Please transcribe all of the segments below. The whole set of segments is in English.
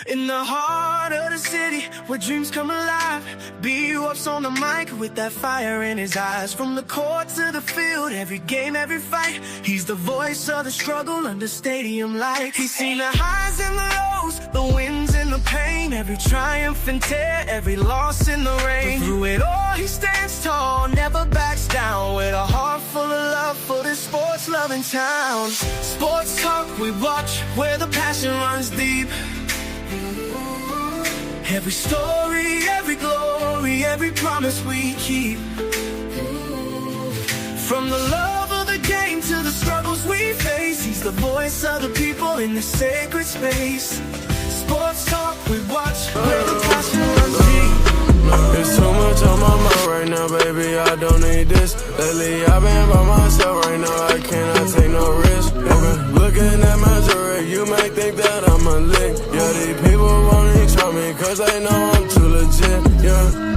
In the heart of the city, where dreams come alive, BWatts on the mic with that fire in his eyes. From the court to the field, every game, every fight, he's the voice of the struggle under stadium lights. He's seen the highs and the lows, the wins and the pain, every triumph and tear, every loss in the rain. But through it all, he stands tall, never backs down, with a heart full of love for this sports-loving town. Sports talk we watch, where the passion runs deep. Every story, every glory, every promise we keep. From the love of the game to the struggles we face, he's the voice of the people in this sacred space. Sports talk we watch, where the passion runs deep. It's too much on my mind right now, baby, I don't need this. Lately I've been by myself right now, I cannot take no risk. Looking at my jewelry, you might think that I'm a lick. Yeah, these people won't try me, cause they know I'm too legit, yeah.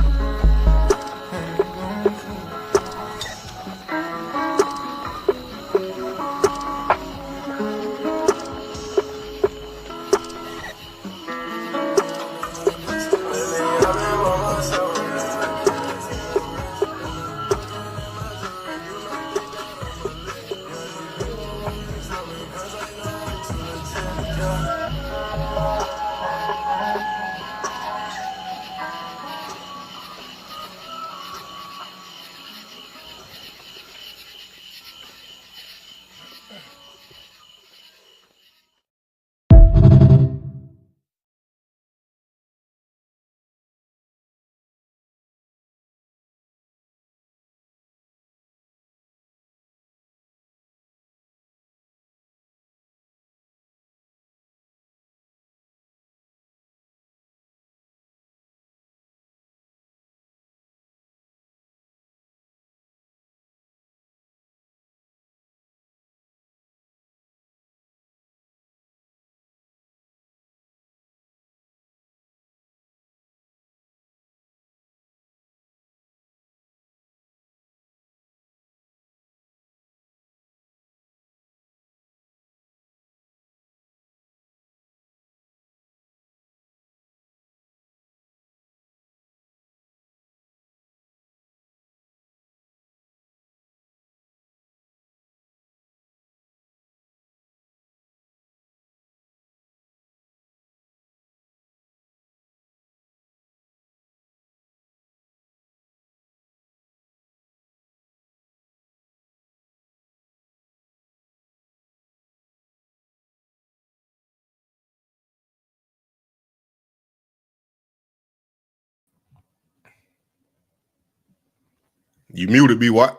You muted, BWatts.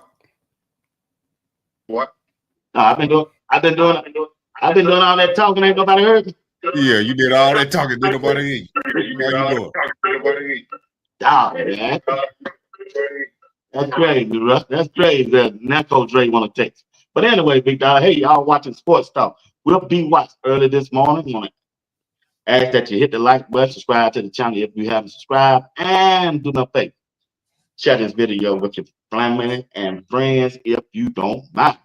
What? No, I've been doing all that talking. Ain't nobody heard me. Yeah, you did all that talking. Did nobody hear you? How you doing? Dog, man. That's crazy, bro. That's crazy that Naco Dre want to text. But anyway, big dog. Hey, y'all watching Sports Talk. We'll BWatts early this morning. Want to ask that you hit the like button, subscribe to the channel if you haven't subscribed, and do me a favor. Share this video with your family and friends if you don't mind.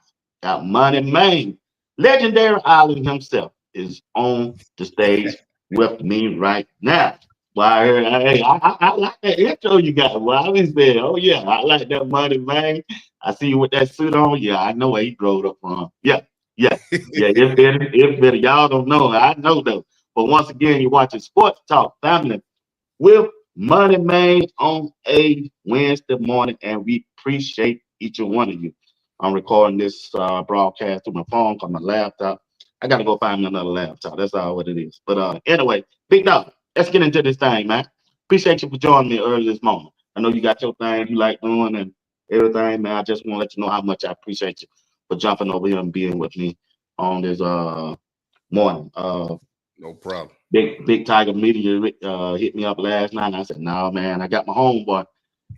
Got Moneymane, legendary island himself, is on the stage with me right now. Well, I like that intro you got. Well, I was there. Oh yeah, I like that Moneymane. I see you with that suit on. Yeah, I know where he growed up from. Yeah. If better, y'all don't know. I know though. But once again, you're watching Sports Talk Family with Moneymane on a Wednesday morning, and we appreciate each and one of you. I'm recording this broadcast through my phone on my laptop. I gotta go find me another laptop. That's all what it is. But anyway, big dog, let's get into this thing, man. Appreciate you for joining me early this morning. I know you got your thing you like doing and everything, man. I just want to let you know how much I appreciate you for jumping over here and being with me on this morning. No problem. Big Tiger Media hit me up last night, and I said, "No, man, I got my homeboy."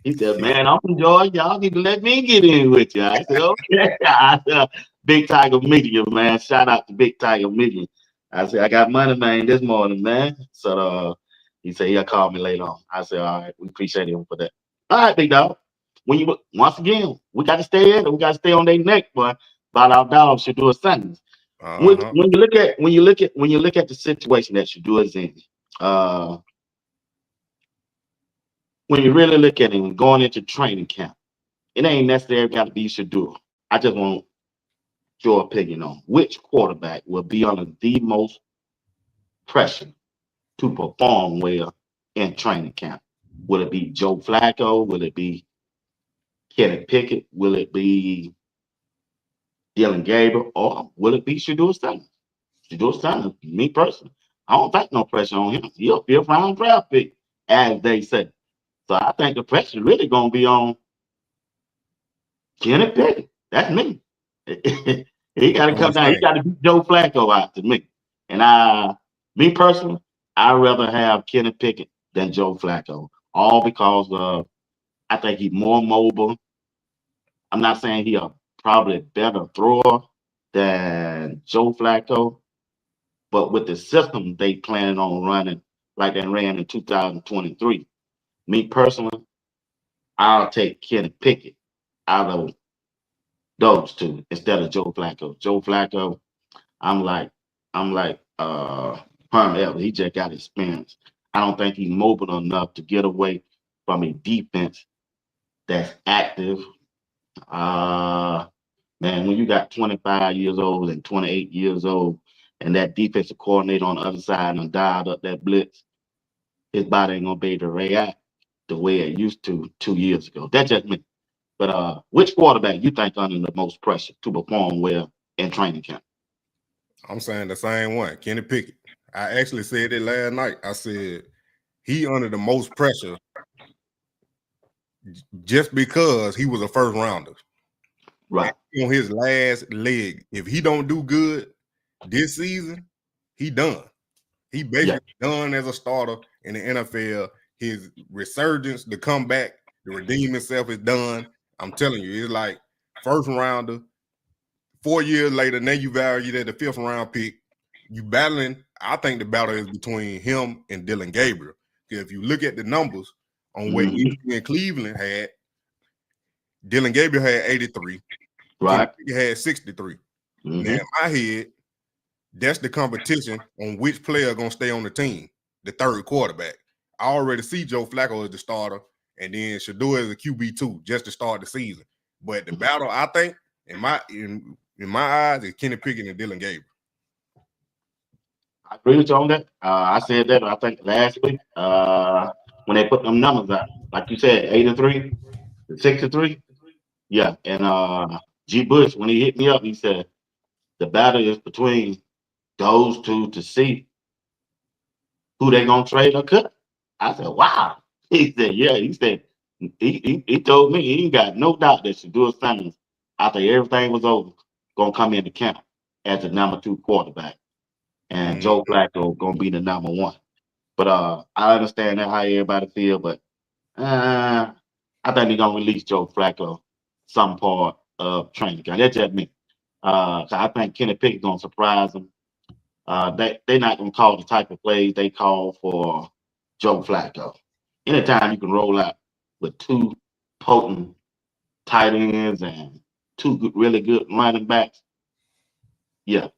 He said, "Man, I'm from Georgia. Y'all need to let me get in with you." I said, "Okay." I said, Big Tiger Media, man. Shout out to Big Tiger Media. I said, "I got Moneymane this morning, man." So he said he'll call me later on. I said, "All right, we appreciate him for that." All right, big dog. Once again, we got to stay in. We got to stay on their neck, boy. About our dogs should do a sentence. When you look at the situation that SHEDEUR is in, when you really look at it, when going into training camp, it ain't necessarily got to be SHEDEUR. I just want your opinion on which quarterback will be under the most pressure to perform well in training camp. Will it be Joe Flacco? Will it be Kenny Pickett? Will it be Dylan Gabriel? Or will it be SHEDEUR Sanders? SHEDEUR Sanders, me personally, I don't think no pressure on him. He'll be a fifth-round draft pick, as they say. So I think the pressure really going to be on Kenny Pickett. That's me. He got to come down. He got to beat Joe Flacco out to me. And me personally, I'd rather have Kenny Pickett than Joe Flacco. All because I think he's more mobile. I'm not saying he's probably a better thrower than Joe Flacco, but with the system they planning on running like they ran in 2023, me personally, I'll take Kenny Pickett out of those two instead of Joe Flacco. Joe Flacco, I'm like Herm Edwards. He just got experience. I don't think he's mobile enough to get away from a defense that's active. Man, when you got 25 years old and 28 years old, and that defensive coordinator on the other side and dialed up that blitz, his body ain't gonna be able to react the way it used to 2 years ago. That's just me. But which quarterback you think under the most pressure to perform well in training camp? I'm saying the same one, Kenny Pickett. I actually said it last night. I said he under the most pressure just because he was a first rounder. Right. And on his last leg, if he don't do good this season, he done. He basically done as a starter in the NFL. His resurgence, the comeback, the redeem himself is done. I'm telling you, it's like first rounder. 4 years later, now you valued at the fifth round pick. You battling. I think the battle is between him and Dylan Gabriel. If you look at the numbers on what ESPN Cleveland had, Dylan Gabriel had 83. Right. He had 63. Now in my head, that's the competition on which player gonna stay on the team, the third quarterback. I already see Joe Flacco as the starter, and then SHEDEUR as a QB2 just to start the season. But the battle, I think, in my eyes, is Kenny Pickett and Dylan Gabriel. I agree with you on that. I said that I think last week when they put them numbers out, like you said, 83, 63. Yeah, and G. Bush, when he hit me up, he said the battle is between those two to see who they gonna trade or cut. I said, wow. He said, yeah. He said he told me he ain't got no doubt that SHEDEUR Sanders, after everything was over, gonna come into camp as the number 2 quarterback, and Joe Flacco gonna be the number 1. But I understand that how everybody feel, but I think they're gonna release Joe Flacco some part of training camp. That's just me. So I think Kenny Pickett gonna surprise them. They're not gonna call the type of plays they call for Joe Flacco. Anytime you can roll out with 2 potent tight ends and 2 really good running backs, yeah,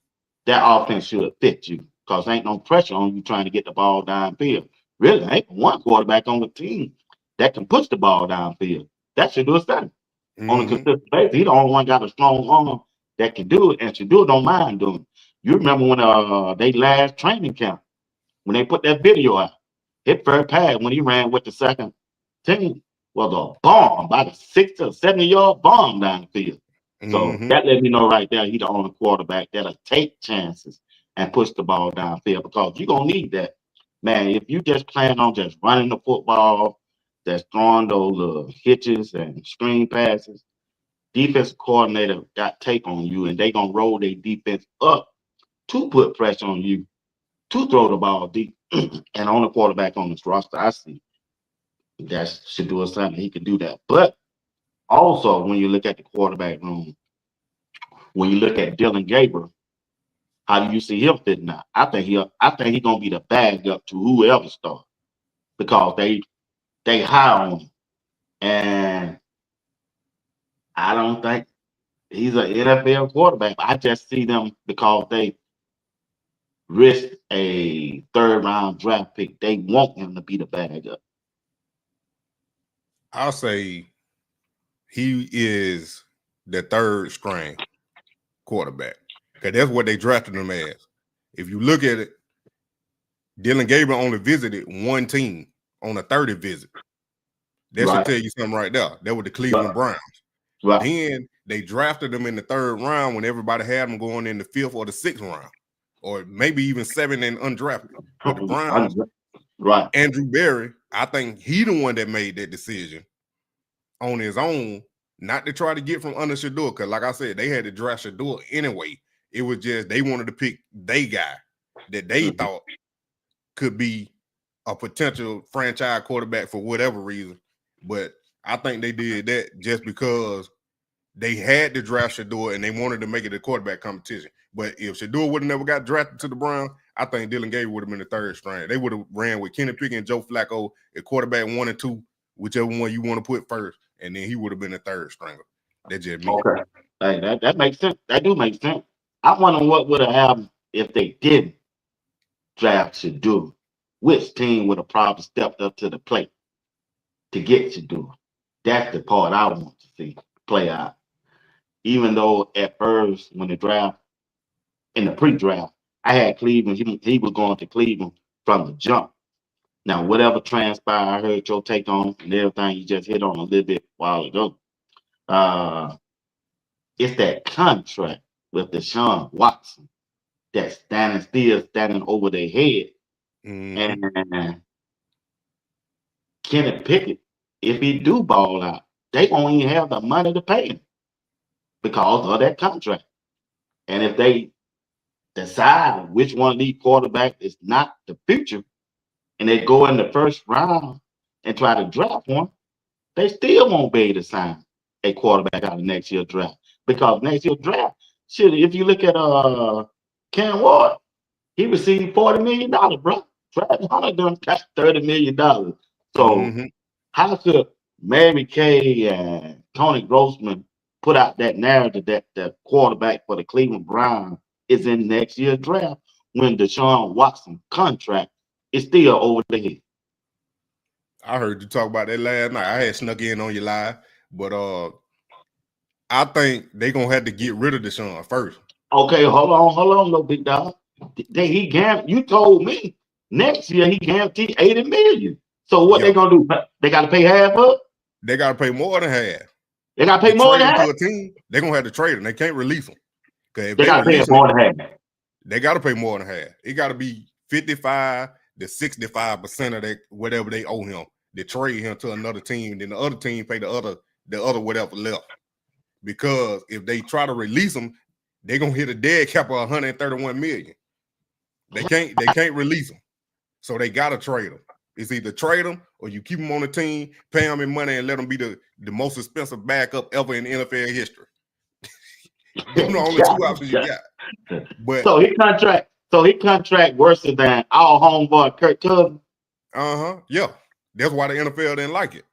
that offense should fit you because ain't no pressure on you trying to get the ball downfield. Really, ain't one quarterback on the team that can push the ball downfield. That SHEDEUR Sanders on a consistent basis. He the only one got a strong arm that can do it, and SHEDEUR don't mind doing it. You remember when they last training camp, when they put that video out, his first pass when he ran with the second team was a bomb, about a 60 or 70-yard bomb down the field. So that let me know right there he's the only quarterback that'll take chances and push the ball downfield because you're going to need that. Man, if you just plan on just running the football, just throwing those hitches and screen passes, defensive coordinator got tape on you, and they going to roll their defense up to put pressure on you to throw the ball deep. And on the quarterback on this roster, I see that SHEDEUR Sanders. He can do that. But also, when you look at the quarterback room, when you look at Dylan Gabriel, how do you see him fitting out? I think he's gonna be the backup to whoever starts because they high on him, and I don't think he's an NFL quarterback. I just see them because risk a 3rd-round draft pick. They want him to be the backup. I'll say he is the 3rd string quarterback because that's what they drafted him as. If you look at it, Dylan Gabriel only visited one team on a 30 visit. That should tell you something right there. That was the Cleveland Browns. Right. Then they drafted him in the 3rd round when everybody had him going in the 5th or the 6th round, or maybe even 7 and undrafted. But the Browns, right? Andrew Berry, I think he the one that made that decision on his own, not to try to get from under SHEDEUR, because like I said, they had to draft SHEDEUR anyway. It was just they wanted to pick their guy that they thought could be a potential franchise quarterback for whatever reason. But I think they did that just because they had to draft SHEDEUR and they wanted to make it a quarterback competition. But if SHEDEUR would have never got drafted to the Browns, I think Dylan Gabriel would have been the 3rd string. They would have ran with Kenny Pickett and Joe Flacco at quarterback 1 and 2, whichever one you want to put first, and then he would have been the 3rd stringer. That's just me. Okay, hey, that makes sense. That do make sense. I wonder what would have happened if they didn't draft SHEDEUR. Which team would have probably stepped up to the plate to get SHEDEUR? That's the part I want to see play out. Even though at first, when the draft, in the pre-draft, I had Cleveland. He was going to Cleveland from the jump. Now, whatever transpired, I heard your take on and everything you just hit on a little bit a while ago. It's that contract with Deshaun Watson that's standing over their head. And Kenny Pickett, if he do ball out, they won't even have the money to pay him because of that contract. And if they decide which one of these quarterbacks is not the future, and they go in the 1st round and try to draft one, they still won't be able to sign a quarterback out of next year's draft. Because next year's draft, shit, if you look at Cam Ward, he received $40 million, bro. Travis Hunter done got $30 million. So how could Mary Kay and Tony Grossman put out that narrative that the quarterback for the Cleveland Browns is in next year's draft when Deshaun Watson contract is still over the head? I heard you talk about that last night. I had snuck in on your live, but I think they're gonna have to get rid of Deshaun first. Okay, hold on, little big dog. You told me next year he guaranteed $80 million. So what they gonna do? They gotta pay half up? They gotta pay more than half. They gotta pay more than half. To a team, they're gonna have to trade him. They can't release him. They gotta pay more than half. They gotta pay more than half. It gotta be 55 to 65% of that whatever they owe him. They trade him to another team, and then the other team pay the other whatever left. Because if they try to release him, they're gonna hit a dead cap of 131 million. They can't release him. So they gotta trade him. It's either trade him or you keep him on the team, pay him in money, and let him be the most expensive backup ever in NFL history. Those are the only 2 options you got. But so he contract worse than our homeboy Kirk Cousins. Yeah. That's why the NFL didn't like it.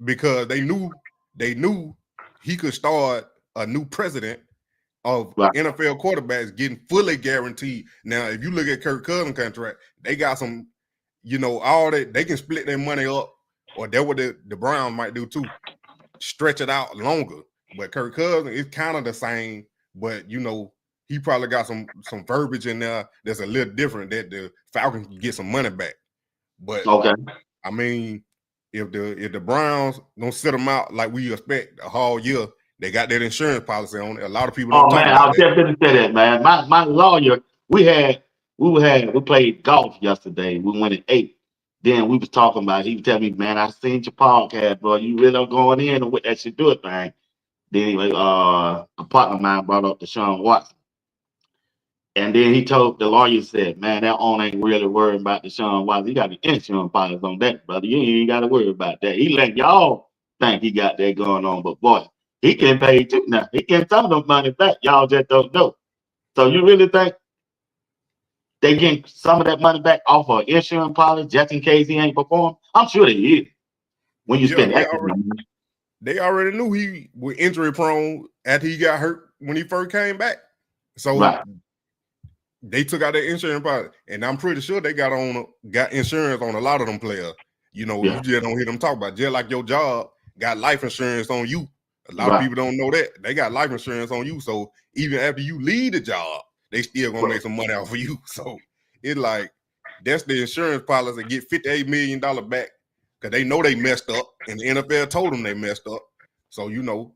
Because they knew he could start a new precedent of NFL quarterbacks getting fully guaranteed. Now, if you look at Kirk Cousins' contract, they got some, all that they can split their money up, or that's what the Browns might do too, stretch it out longer. But Kirk Cousins is kind of the same, but he probably got some verbiage in there that's a little different that the Falcons can get some money back. But I mean, if the Browns don't sit them out like we expect a whole year, they got that insurance policy on it. A lot of people don't talk about I was just going to say that, man. My lawyer, we played golf yesterday. We went at 8. Then we was talking about it. He was telling me, man, I seen your podcast, bro. You really are going in with that SHEDEUR thing. Then a partner of mine brought up Deshaun Watson. And then he told the lawyer, said, man, that owner ain't really worried about Deshaun Watson. He got the insurance policy on that, brother. You ain't got to worry about that. He let y'all think he got that going on. But boy, he getting paid too now. He getting some of the money back. Y'all just don't know. So you really think they getting some of that money back off of insurance policy just in case he ain't perform? I'm sure they is. When you spend that money. They already knew he was injury prone after he got hurt when he first came back. So They took out their insurance policy, and I'm pretty sure they got insurance on a lot of them players. You know, you just don't hear them talk about it. Just like your job got life insurance on you. A lot of people don't know that. They got life insurance on you. So even after you leave the job, they still gonna make some money off of you. So it's like that's the insurance policy, get $58 million back because they know they messed up, and the NFL told them they messed up. So you know,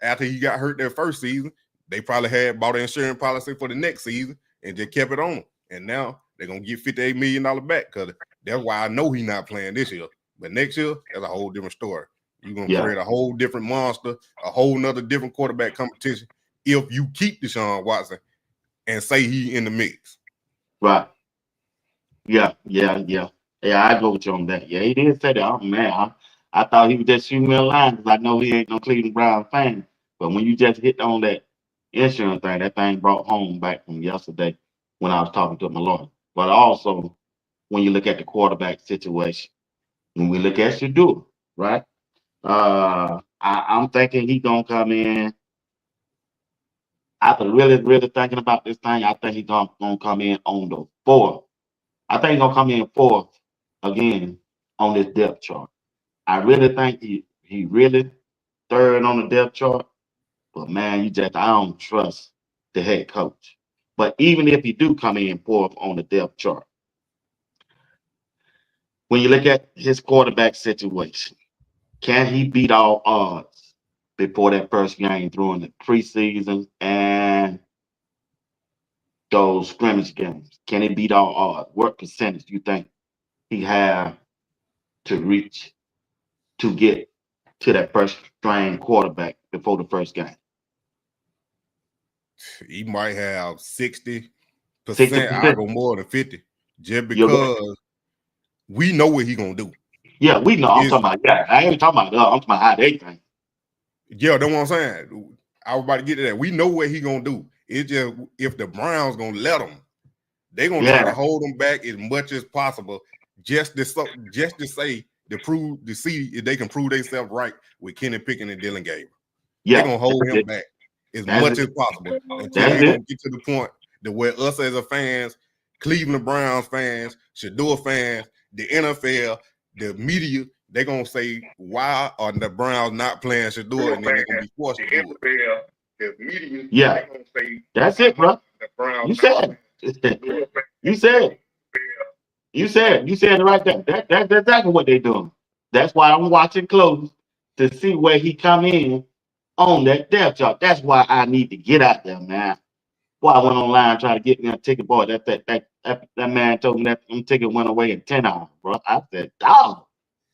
after he got hurt that first season, they probably had bought an insurance policy for the next season and just kept it on. And now they're gonna get $58 million back because that's why I know he's not playing this year. But next year, that's a whole different story. You're gonna create a whole different monster, a whole nother different quarterback competition if you keep Deshaun Watson and say he in the mix. Right. Yeah, I go with you on that. Yeah, he did say that. Oh man, I thought he was just shooting me a line because I know he ain't no Cleveland Brown fan. But when you just hit on that insurance thing, that thing brought home back from yesterday when I was talking to my lawyer. But also, when you look at the quarterback situation, when we look at SHEDEUR, right? I'm thinking he gonna come in. After really thinking about this thing, I think he's gonna come in on the 4th. I think he's gonna come in 4th again on this depth chart. I really think he really 3rd on the depth chart. But man, I don't trust the head coach. But even if he do come in 4th on the depth chart, when you look at his quarterback situation, can he beat all odds before that first game during the preseason and those scrimmage games? Can he beat all odds? What percentage do you think he have to reach to get to that first string quarterback before the first game? He might have 60%. I go more than 50, just because we know what he gonna do. Yeah, we know. I'm talking about that. I ain't talking about I'm talking about how they think. Yeah, that's what I'm saying. I was about to get to that. We know what he gonna do. It's just if the Browns gonna let him, they gonna try to hold him back as much as possible, just to see if they can prove themselves right with Kenny Pickett and Dylan Gabriel. They're gonna hold him back as much as possible until they don't get to the point that where us as a fans, Cleveland Browns fans, SHEDEUR fans, the NFL, the media, they're gonna say, why are the Browns not playing SHEDEUR? And then they're gonna be forced to do it. The media, they're gonna say, that's it, bro. You said it. You said it right there. That's exactly what they're doing. That's why I'm watching close to see where he come in on that depth chart. That's why I need to get out there, man. Boy, I went online trying to get me a ticket. Boy, that man told me that ticket went away in 10 hours, bro. I said, dog,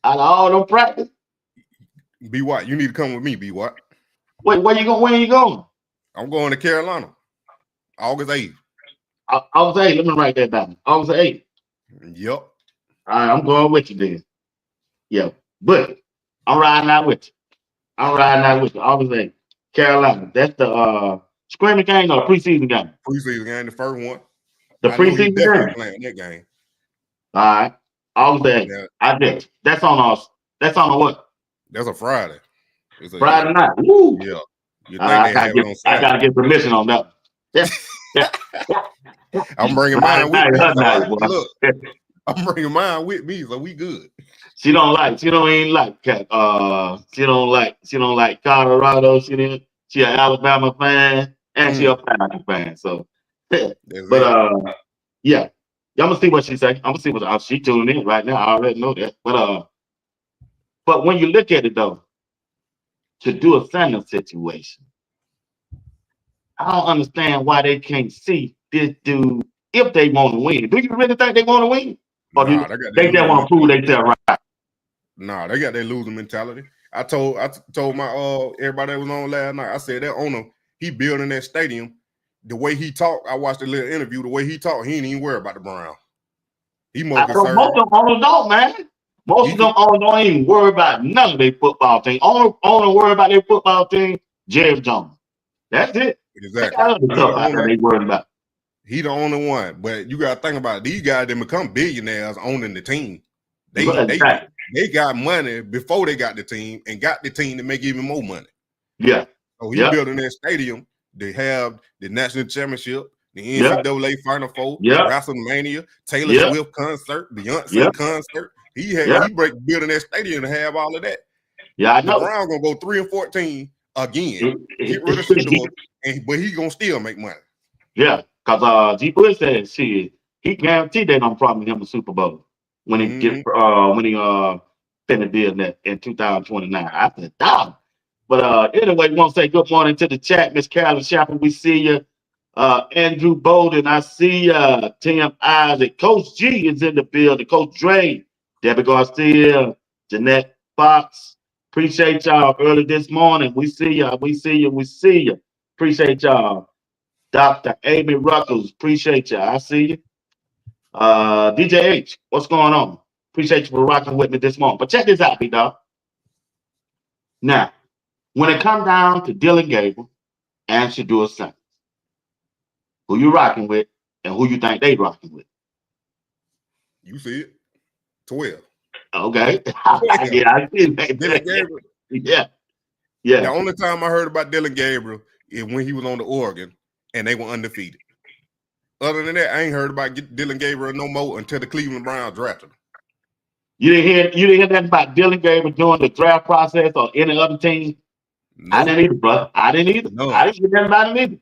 out of all them practice. BWatts, you need to come with me, BWatts. Wait, where are you going? I'm going to Carolina, August 8th. August 8th, let me write that down. August 8th. Yep. All right, I'm going with you then. Yeah, but I'm riding out with you. August 8th. Carolina. That's the scrimmage game or the preseason game? Preseason game, the first one. The preseason game. Playing that game. All right. August 8th. Yeah. I bet. That's on us. That's on a what? That's a Friday. It's Friday night. Woo. Yeah. I gotta get permission on that. I'm bringing mine with me. Look, I'm bringing mine with me, so we good. She don't even like Colorado. She an Alabama fan and she a Falcons fan. So, but yeah, I'm gonna see what she say. I'm gonna see what she tuning in right now. I already know that. But when you look at it though, to do a Sanders situation, I don't understand why they can't see this dude if they want to win. Do you really think they want to win? Or they just want to prove themselves right? Nah, they got that losing mentality. I told my everybody that was on last night. I said that owner, he building that stadium. The way he talked, I watched a little interview. The way he talked, he ain't even worried about the Browns. He more concerned. Most of them owners don't, man. Most of them owners don't even worry about none of their football team. Only worry about their football team, Jerry Jones. That's it. Exactly. They worried about. He the only one, but you gotta think about it. These guys that become billionaires owning the team. They got money before they got the team and got the team to make even more money. Yeah. So he's building that stadium. They have the national championship, the Yep. NCAA Final Four, Yep. WrestleMania, Taylor Yep. Swift concert, Beyonce Yep. concert. Yep. He break building that stadium to have all of that. Yeah, I The know. Browns gonna go 3-14 again. Get rid of SHEDEUR, but he gonna still make money. Yeah, because G. Bush said shit, he guaranteed they don't promise him a Super Bowl when he get finna deal in 2029. I said, dog. But anyway, we want to say good morning to the chat, Miss Carolyn Shapper. We see you. Andrew Bolden, I see you. Tim Isaac, Coach G is in the building. Coach Dre, Debbie Garcia, Jeanette Fox. Appreciate y'all early this morning. We see you. We see you. We see you. Appreciate y'all. Dr. Amy Ruckles, appreciate you. I see you. DJ H, what's going on? Appreciate you for rocking with me this morning. But check this out, B-Dog. Now, when it comes down to Dylan Gabriel and SHEDEUR Sanders, who you rocking with and who you think they rocking with? You see it? 12. Okay. 12. Yeah, I see that. Dylan Gabriel. Yeah. Yeah. The only time I heard about Dylan Gabriel is when he was on the Oregon and they were undefeated. Other than that, I ain't heard about Dylan Gabriel no more until the Cleveland Browns drafted him. You didn't hear that about Dylan Gabriel during the draft process or any other team? No. I didn't either, bro. I didn't either. No. I didn't hear that about him either.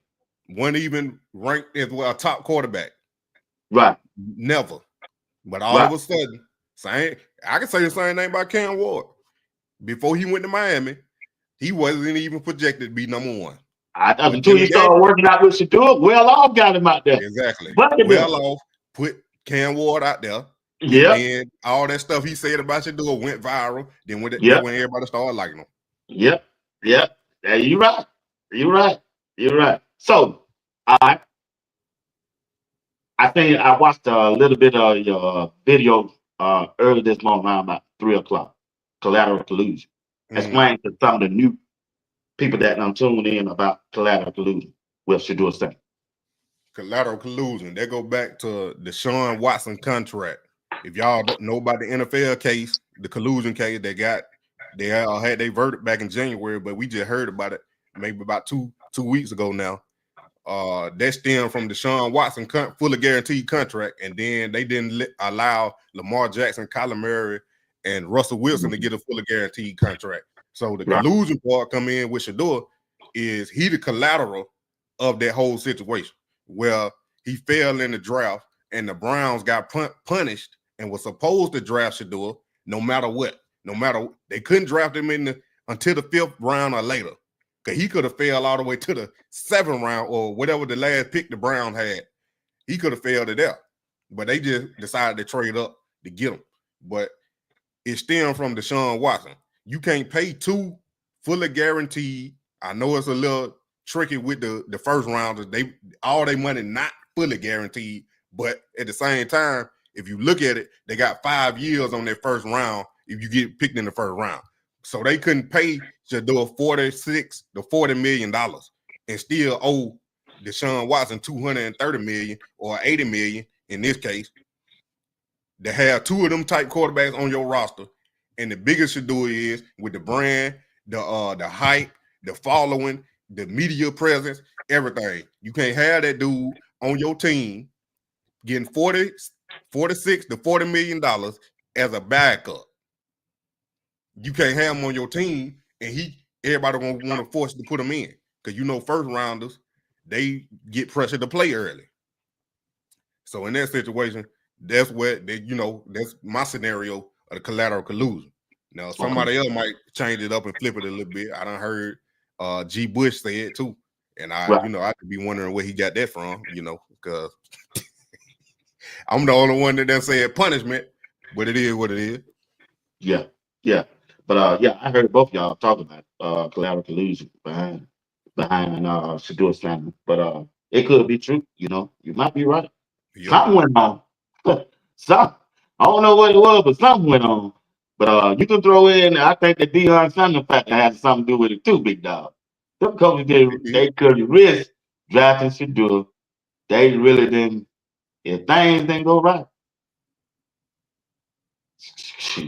Wasn't even ranked as a top quarterback. Right. Never. But all of a sudden, I can say the same thing about Cam Ward. Before he went to Miami, he wasn't even projected to be number one. Until he started working out with SHEDEUR, well off got him out there. Exactly. Well off, put Cam Ward out there. Yeah. And all that stuff he said about SHEDEUR went viral. Then when everybody started liking him. Yep. Yep. Yeah, you're right. You're right. You're right. So, I think I watched a little bit of your video early this morning around about 3 o'clock. Collateral collusion. Explain to some of the new people that I'm tuning in about collateral collusion with SHEDEUR Sanders. Collateral collusion. That go back to the Sean Watson contract. If y'all don't know about the NFL case, the collusion case, they had their verdict back in January, but we just heard about it maybe about two weeks ago now. That stemmed from the Sean Watson fully guaranteed contract, and then they didn't allow Lamar Jackson, Kyler Murray, and Russell Wilson to get a fully guaranteed contract. So the collusion part come in with SHEDEUR is he the collateral of that whole situation where he fell in the draft and the Browns got punished and was supposed to draft SHEDEUR no matter what. They couldn't draft him until the 5th round or later. Because he could have fell all the way to the 7th round or whatever the last pick the Browns had. He could have failed it there. But they just decided to trade up to get him. But it stemmed from Deshaun Watson. You can't pay 2 fully guaranteed. I know it's a little tricky with the first rounders. All their money not fully guaranteed. But at the same time, if you look at it, they got 5 years on their first round if you get picked in the first round. So they couldn't pay SHEDEUR $46 to $40 million and still owe Deshaun Watson $230 million or $80 million in this case. To have 2 of them type quarterbacks on your roster, and the biggest SHEDEUR is with the brand, the hype, the following, the media presence, everything. You can't have that dude on your team getting $46 to $40 million as a backup. You can't have him on your team, and everybody gonna want to force to put him in because first rounders they get pressure to play early. So in that situation, that's what that's my scenario of the collateral collusion. Now somebody else might change it up and flip it a little bit. I done heard G. Bush say it too, and I could be wondering where he got that from, because I'm the only one that said punishment, but it is what it is. Yeah. But I heard both y'all talk about collateral collusion behind SHEDEUR Sanders. But it could be true, you might be right. Yeah. Something went on. I don't know what it was, but something went on. But you can throw in, I think the Deion Sanders factor has something to do with it too, big dog. Them coaches they could risk drafting SHEDEUR. They really didn't. If things didn't go right,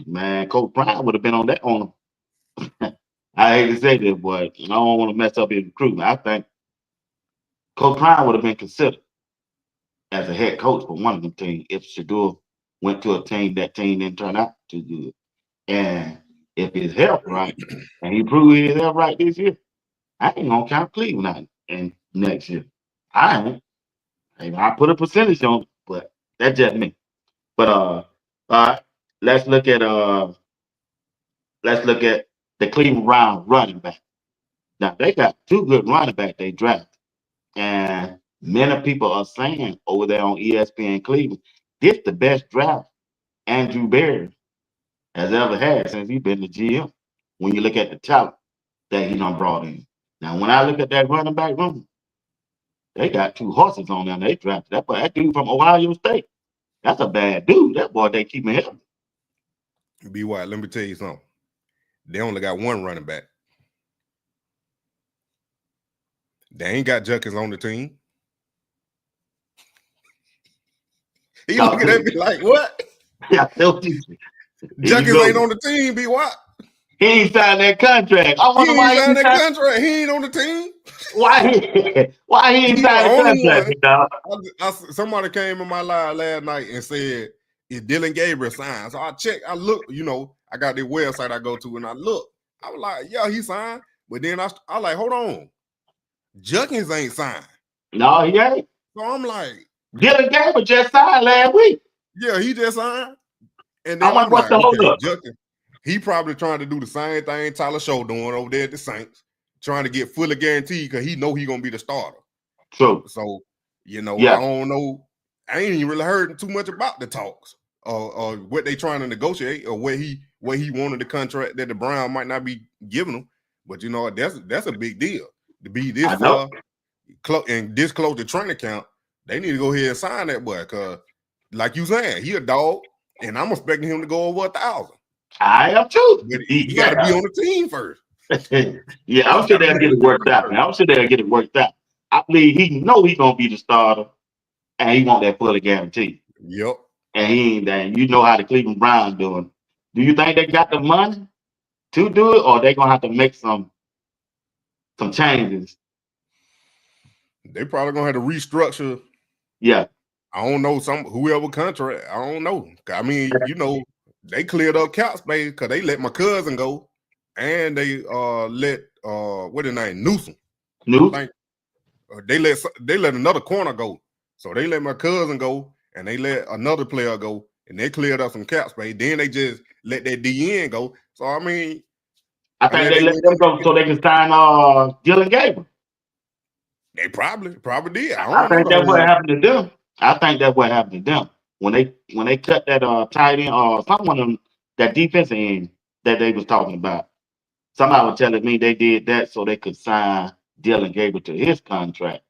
man, Coach Prime would have been on him. I hate to say this, but I don't want to mess up his recruitment. I think Coach Prime would have been considered. as a head coach for one of them teams if SHEDEUR went to a team that team didn't turn out too good. And if his health right, and he proved his health right this year, I ain't gonna count Cleveland out and next year. I ain't. I put a percentage on it, but that's just me. But let's look at the Cleveland Browns running back. Now they got two good running back they drafted. And many people are saying over there on ESPN Cleveland, this the best draft Andrew Berry has ever had since he's been the GM. When you look at the talent that he done brought in. Now, when I look at that running back room, they got two horses on them. They drafted that dude from Ohio State. That's a bad dude. That boy, they keep him healthy. BWatts, let me tell you something. They only got one running back. They ain't got Junkins on the team. He looking at me like, what? Yeah, Junkins ain't on the team, BWatts. He ain't signed that contract. I wonder why he ain't signed that contract. He ain't on the team. Why he ain't signed the contract, somebody came in my live last night and said, is Dylan Gabriel signed? So I checked, I looked, I got the website I go to and I look. I was like, yeah, he signed. But then I like, hold on. Junkins ain't signed. No, he ain't. So I'm like, Dylan Gabriel just signed last week. Yeah, he just signed. And then I'm like, okay, Junkins, he probably trying to do the same thing Tyler Show doing over there at the Saints, trying to get fully guaranteed because he know he gonna be the starter. True. So, I don't know. I ain't even really heard too much about the talks or what they trying to negotiate or where he wanted the contract that the Brown might not be giving him. But that's a big deal to be this close and this close to training camp. They need to go ahead and sign that boy because, like you saying, he a dog, and I'm expecting him to go over 1,000. I am too. But he got to be on the team first. Yeah, I'm sure they'll get it worked out. I'm sure they'll get it worked out. I believe he know he's gonna be the starter, and he want that fully guaranteed. Yep. And he ain't that. You know how the Cleveland Browns doing. Do you think they got the money to do it, or they gonna have to make some changes? They probably gonna have to restructure. Yeah. I don't know, whoever contract. I don't know. I mean, they cleared up cap space because they let my cousin go, and they let what his name, Newsom. They let another corner go. So they let my cousin go, and they let another player go, and they cleared up some cap space. Then they just let that DN go. So I mean, I think they let them go so they can sign Dylan Gabriel. They probably did. I think that's what happened to them. I think that's what happened to them when they cut that tight end or someone of them, that defensive end that they was talking about. Somebody was telling me they did that so they could sign Dylan Gabriel to his contract.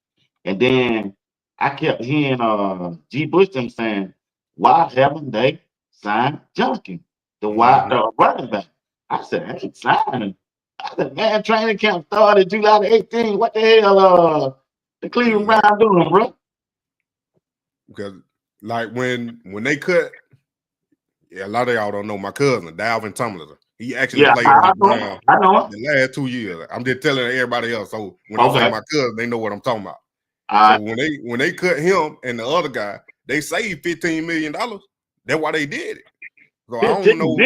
And then I kept hearing G. Bush them saying, why haven't they signed Junkins, the running back? I said, I ain't signing. I said, man, training camp started July the 18th. What the hell the Cleveland Browns doing, bro? Because like when they cut, a lot of y'all don't know my cousin, Dalvin Tomlinson. He actually played on the Browns the last 2 years. I'm just telling everybody else. So when I say my cousin, they know what I'm talking about. So when they cut him and the other guy, they saved $15 million. That's why they did it. So I don't know.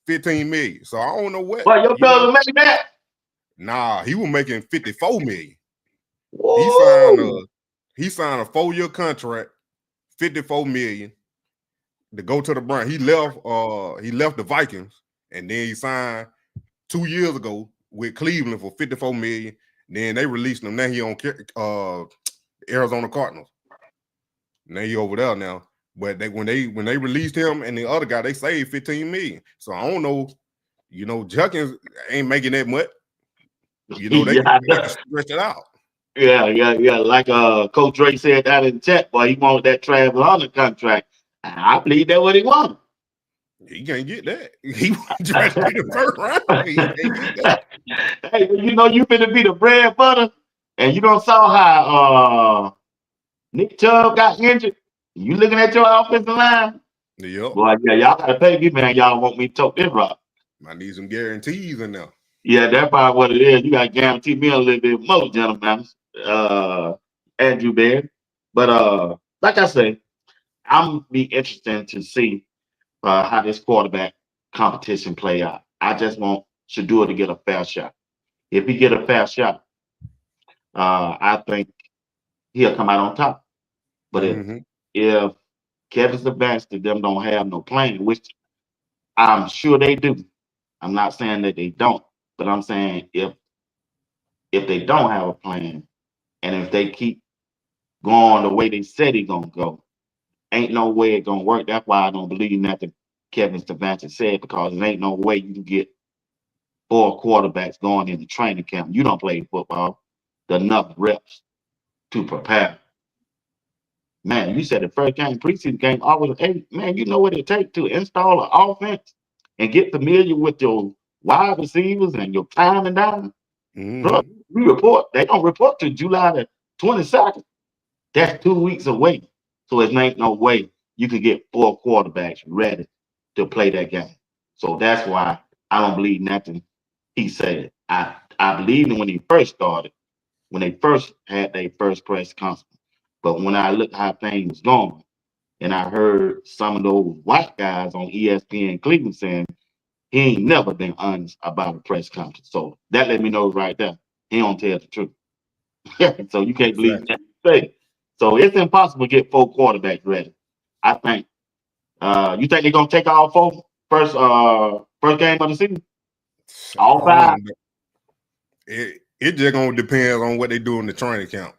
$15 million. So I don't know what. Well, your cousin made that? Nah, he was making $54 million. Whoa. He signed a 4-year contract, $54 million, to go to the Browns. He left the Vikings, and then he signed 2 years ago with Cleveland for $54 million. Then they released him. Now he on Arizona Cardinals. Now he over there now. But when they released him and the other guy, they saved $15 million. So I don't know. Junkins ain't making that much. They can stretch it out. Yeah. Like Coach Dre said that in chat, boy, he wanted that Travis Hunter contract. I believe that's what he wanted. He can't get that. He tried to be the first round. He can't get that. Hey, you finna be the bread butter, and you don't saw how Nick Chubb got injured. You looking at your offensive line? Yep. Boy, yeah, y'all gotta pay me, man. Y'all want me to talk this rock. I need some guarantees in there. Yeah, that's probably what it is. You gotta guarantee me a little bit more, gentlemen. Andrew Bear. But like I say, I'm be interested to see how this quarterback competition play out. I just want Shedeur to get a fair shot. If he get a fair shot, I think he'll come out on top. But if Kevin Stefanski them don't have no plan, which I'm sure they do. I'm not saying that they don't, but I'm saying if they don't have a plan, and if they keep going the way they said he gonna go, ain't no way it gonna work. That's why I don't believe nothing Kevin Stefanski said, because there ain't no way you can get 4 quarterbacks going into training camp. You don't play football, enough reps to prepare. Man, you said the first game, preseason game, always, hey, man, you know what it takes to install an offense and get familiar with your wide receivers and your timing down. Bro, they don't report to July the 22nd. That's 2 weeks away. So it ain't no way you could get 4 quarterbacks ready to play that game. So that's why I don't believe nothing he said. I believed him when he first started, when they first had their first press conference. But when I looked how things was going, and I heard some of those white guys on ESPN Cleveland saying he ain't never been honest about a press conference. So that let me know right there, he don't tell the truth. So you can't believe that he say. So it's impossible to get 4 quarterbacks ready. I think. You think they're gonna take all 4 first game of the season? All 5? It just gonna depend on what they do in the training camp.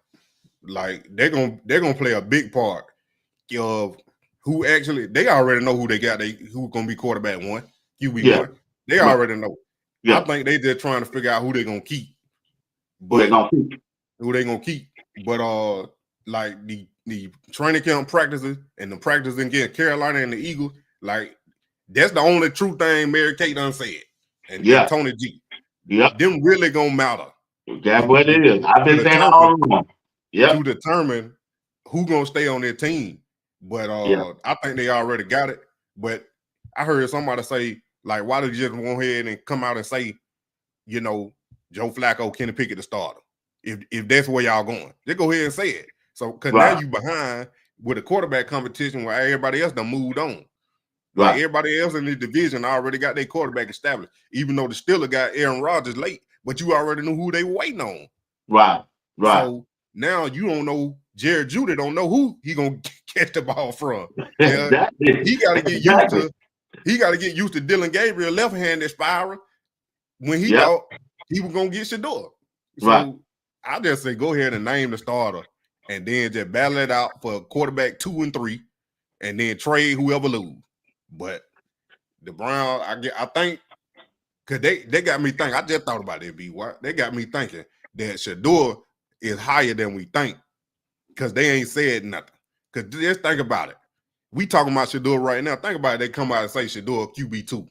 Like they're gonna play a big part of who actually, they already know who they got, who's gonna be quarterback 1, QB1. They already know. I think they just trying to figure out who they're gonna keep. But who they gonna keep. But like the training camp practices and the practices against Carolina and the Eagles, like that's the only true thing Mary Kate done said. And Tony G. Them really gonna matter. That's what it is. I've been saying all along. To determine who gonna stay on their team. But I think they already got it. But I heard somebody say, like, why did you just go ahead and come out and say, you know, Joe Flacco, Kenny Pickett the starter? If that's where y'all going, just go ahead and say it. So because now you behind with a quarterback competition where everybody else done moved on. Like everybody else in the division already got their quarterback established, even though the Steelers got Aaron Rodgers late, but you already knew who they were waiting on. Right. So now you don't know, Jared Judy don't know who he gonna catch the ball from. He gotta get used to used to Dylan Gabriel left-handed spiral when he thought he was gonna get Shedeur. So I just say go ahead and name the starter and then just battle it out for quarterback 2 and 3 and then trade whoever lose. But the Browns, I think, because they got me thinking, I just thought about it, BWatts. They got me thinking that Shedeur is higher than we think because they ain't said nothing. Because just think about it. We talking about Shedeur right now. Think about it. They come out and say Shedeur QB2.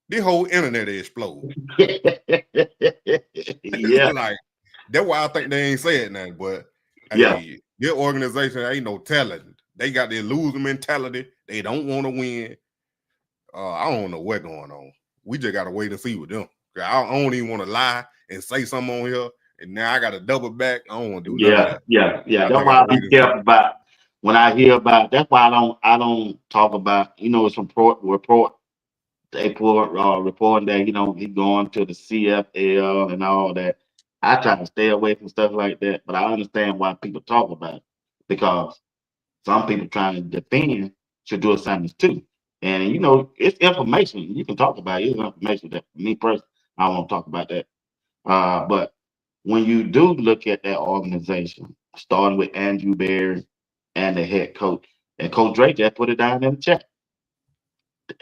The whole internet explode. Like, that's why I think they ain't said nothing. But hey, their organization ain't no talent. They got their loser mentality. They don't want to win. I don't know what's going on. We just got to wait and see with them. I don't even want to lie and say something on here, and now I got to double back. I don't want to do none of that. Yeah. That's why I be careful about when I hear about. That's why I don't talk about. You know, it's report. They reporting that he's going to the CFL and all that. I try to stay away from stuff like that, but I understand why people talk about it because some people trying to defend Shedeur Sanders too. And it's information you can talk about. It's information that me personally, I won't talk about that. But when you do look at that organization, starting with Andrew Berry and the head coach, and Coach Drake just put it down in the chat.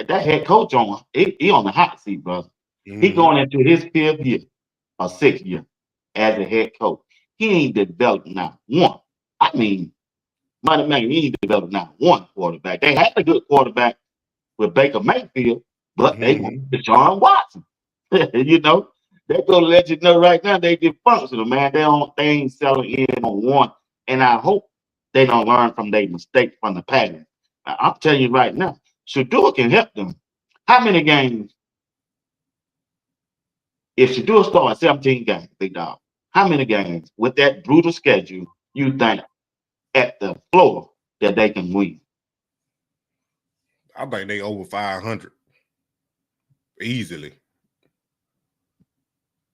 That head coach he on the hot seat, brother. He going into his 5th year or 6th year as a head coach. He ain't developed not one. I mean, Moneymane, he ain't developed not one quarterback. They had a good quarterback with Baker Mayfield, but they want Deshaun Watson. They're gonna let you know right now they dysfunctional, man. They ain't selling in on one. And I hope they don't learn from their mistakes from the past. I'm telling you right now, Shedeur can help them. How many games? If Shedeur starts 17 games, big dog, how many games with that brutal schedule you think at the floor that they can win. I think they over 500 easily.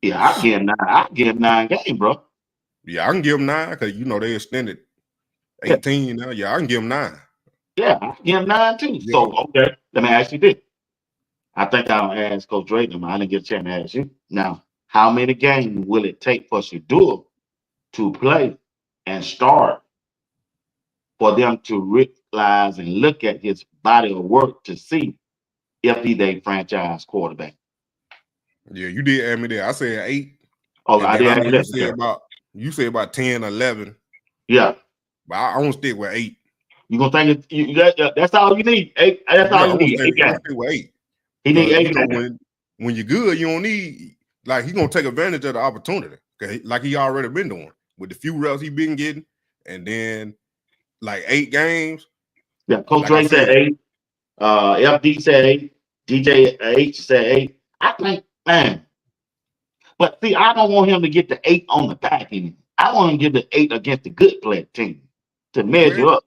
Yeah, I give 9. I give 9 games, bro. Yeah, I can give them 9 because they extended 18 now. Yeah, I can give them 9. Yeah, I give 9 too. Yeah. So okay, let me ask you this. I think I'll ask Coach Drayton. I didn't get a chance to ask you. Now, how many games will it take for SHEDEUR to play and start for them to realize and look at his body of work to see if he's a franchise quarterback? Yeah, you did add me there. I said 8. Oh, And I then I didn't. know you said about 10, 11. Yeah, But I don't stick with 8. you gonna think that's all you need? 8. That's all you need. 8 I'm games. stick with 8. He need 8 games. When you're good, you don't need he gonna take advantage of the opportunity. Like he already been doing with the few reps he been getting, and then 8 games. Yeah, Coach Dre said 8. FD said 8. DJ H said 8. I think, man. But see, I don't want him to get the 8 on the back end. I want him to get the 8 against the good play team to measure up.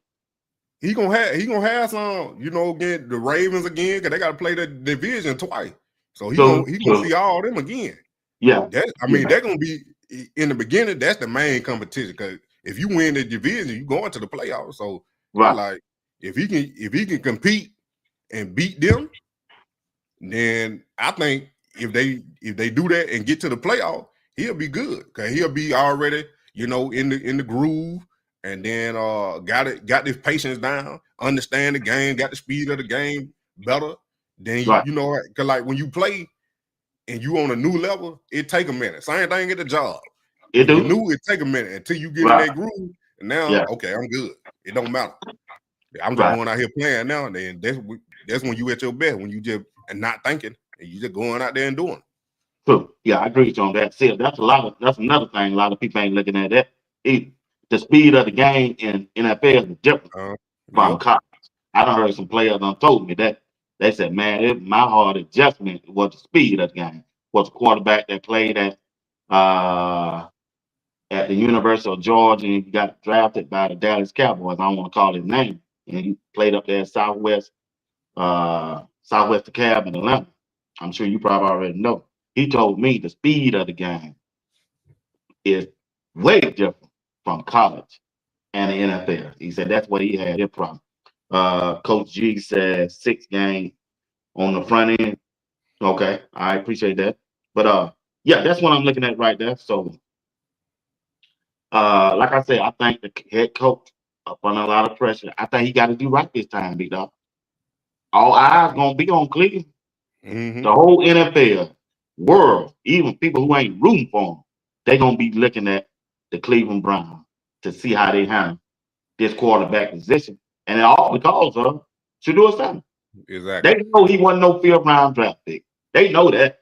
He gonna have some, again, the Ravens again, because they got to play the division twice. So he gonna see all them again. Yeah. They're gonna be in the beginning. That's the main competition, because if you win the division, you go into the playoffs. So if he can compete and beat them, then I think if they do that and get to the playoff, he'll be good, because he'll be already in the groove, and then got his patience down, understand the game, got the speed of the game better. Then because when you play and you on a new level, it take a minute. Same thing at the job. It take a minute until you get in that groove. And now, okay, I'm good. It don't matter. I'm just going out here playing now, and then that's when you at your best, when you just and not thinking, and you just going out there and doing. True. Yeah, I agree with you on that. See, that's another thing. A lot of people ain't looking at that. The speed of the game in NFL is different from college. I done heard some players told me that. They said, man, my hard adjustment was the speed of the game. Was a quarterback that played at the University of Georgia, and he got drafted by the Dallas Cowboys. I don't want to call his name. And he played up there at Southwest DeKalb in Atlanta. I'm sure you probably already know. He told me the speed of the game is way different from college and the NFL. He said that's what he had his problem. Coach G said 6 games on the front end. Okay, I appreciate that. But yeah, that's what I'm looking at right there. So like I said, I think the head coach up under a lot of pressure. I think he got to do right this time, big dog. All eyes gonna be on Cleveland. The whole NFL world, even people who ain't rooting for him, they gonna be looking at the Cleveland Browns to see how they handle this quarterback position, and it all because of SHEDEUR Simon. Exactly. They know he wasn't no 5th round draft pick. They know that,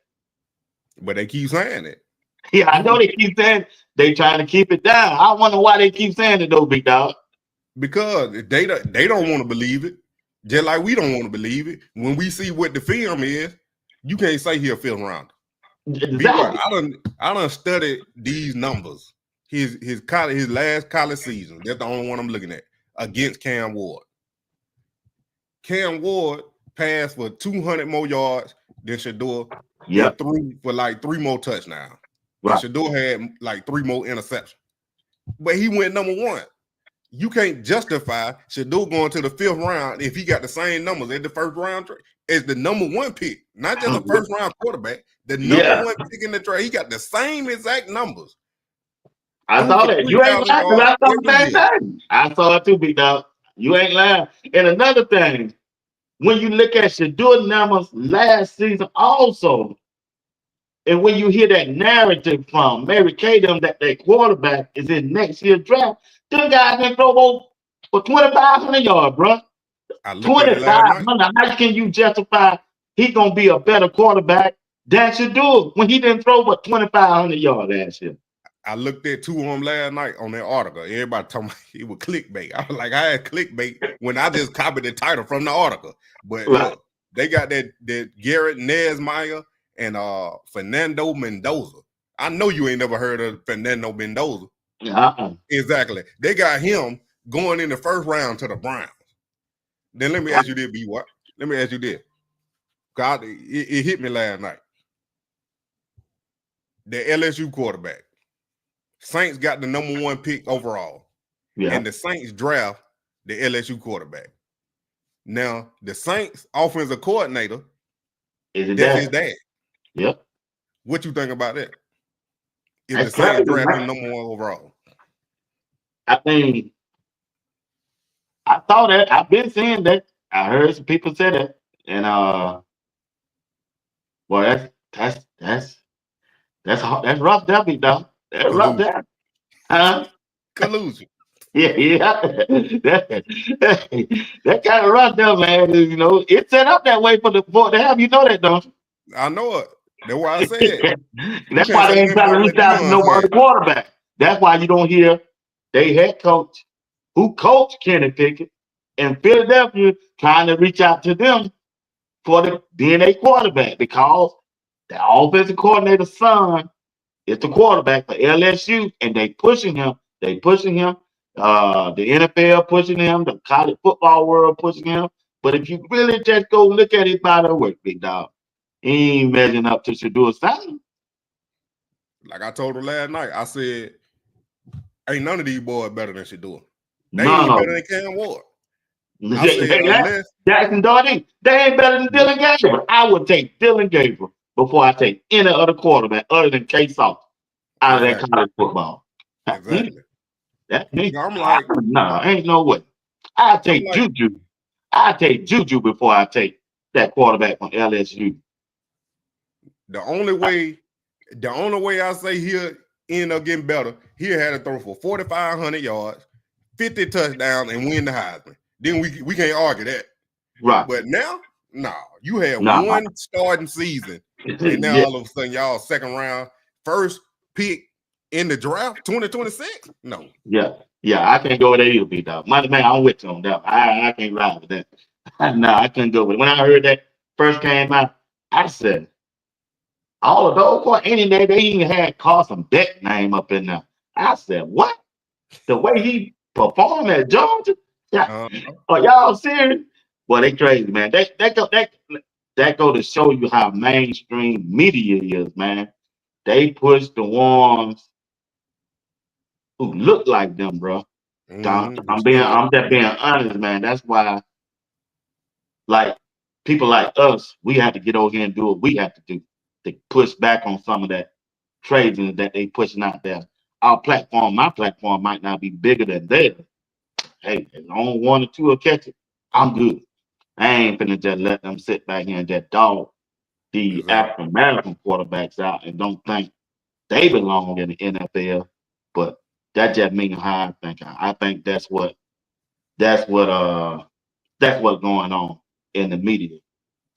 but they keep saying it. Yeah, I know they keep saying they trying to keep it down. I wonder why they keep saying it though, big dog. Because they don't want to believe it, just like we don't want to believe it. When we see what the film is, you can't say he's a 5th rounder. Exactly. I done studied these numbers. His last college season. That's the only one I'm looking at against Cam Ward. Cam Ward passed for 200 more yards than SHEDEUR. Yep. Threw for 3 more touchdowns. Right. SHEDEUR had 3 more interceptions. But he went number 1. You can't justify SHEDEUR going to the 5th round if he got the same numbers as the 1st round as the number 1 pick, not just a 1st round quarterback. The number 1 pick in the draft, he got the same exact numbers. I saw that. You ain't lying, because I saw the same thing. I saw it too, big dog. You ain't lying. And another thing, when you look at SHEDEUR numbers last season also, and when you hear that narrative from Mary Kay that their quarterback is in next year's draft, them guys can throw for 2,500 yards, bro. 2,500. How can you justify he's gonna be a better quarterback than SHEDEUR when he didn't throw but 2,500 yards last year? I looked at 2 of them last night on that article. Everybody told me it was clickbait. I was like, I had clickbait when I just copied the title from the article. But look, they got that Garrett Nesmeyer and Fernando Mendoza. I know you ain't never heard of Fernando Mendoza. Uh-uh. Exactly. They got him going in the first round to the Browns. Then let me ask you this, BWatts. Let me ask you this. God, it hit me last night. The LSU quarterback. Saints got the #1 pick overall. Yeah. And the Saints draft the LSU quarterback. Now, the Saints offensive coordinator Is it that's his that? dad. Yep. What you think about that? If That's the Saints crazy, draft him man. #1 overall. I mean, I thought that. I've been saying that. I heard some people say that. And well, that's rough there, big dog. That's rough Collusion. there. Huh? Collusion. Yeah. That kind of rough there, man. You know, it's set up that way for to have. You know that, don't you? I know it. That's why I said. You That's can't why say they ain't nothing trying to about what reach out to Dion no other said. quarterback. That's why you don't hear they head coach who coached Kenny Pickett in Philadelphia trying to reach out to them for the being a quarterback, because the offensive coordinator's son is the quarterback for LSU, and they pushing him. They pushing him. The NFL pushing him. The college football world pushing him. But if you really just go look at his body of work, big dog, he ain't measuring up to SHEDEUR Simon. Like I told her last night, I said, ain't none of these boys better than SHEDEUR. They None ain't of better them. than Cam Ward. I said, unless Jackson Dardy, they ain't better than Dylan Gabriel. I would take Dylan Gabriel before I take any other quarterback other than Case Salt out of that college football. Exactly. That's me. I'm like, no, ain't no way. I take like, Juju. I take Juju before I take that quarterback from LSU. the only way I say he'll end up getting better, he had to throw for 4,500 yards, 50 touchdowns, and win the Heisman. Then we can't argue that. Right. But now, no, you had Nah. one starting season, and now Yeah. all of a sudden y'all second round, first pick in the draft, 2026. No. Yeah. I can't go with that either, big dog. Man, I'm with you on that. I can't ride with that. No, I couldn't go with it. When I heard that first came out, I said, all of those any day they even had Carson Beck name up in there. I said, what? The way he performed at Georgia? Yeah. Are y'all serious? Well, they crazy, man. That go to show you how mainstream media is, man. They push the ones who look like them, bro. I'm just being honest, man. That's why, like, people like us, we have to get over here and do what we have to do to push back on some of that trading that they pushing out there. Our platform, my platform, might not be bigger than theirs. Hey, as long as 1 or 2 will catch it, I'm good. I ain't finna just let them sit back here and just dog the African American quarterbacks out and don't think they belong in the NFL. But that just means how I think. I think that's what's going on in the media,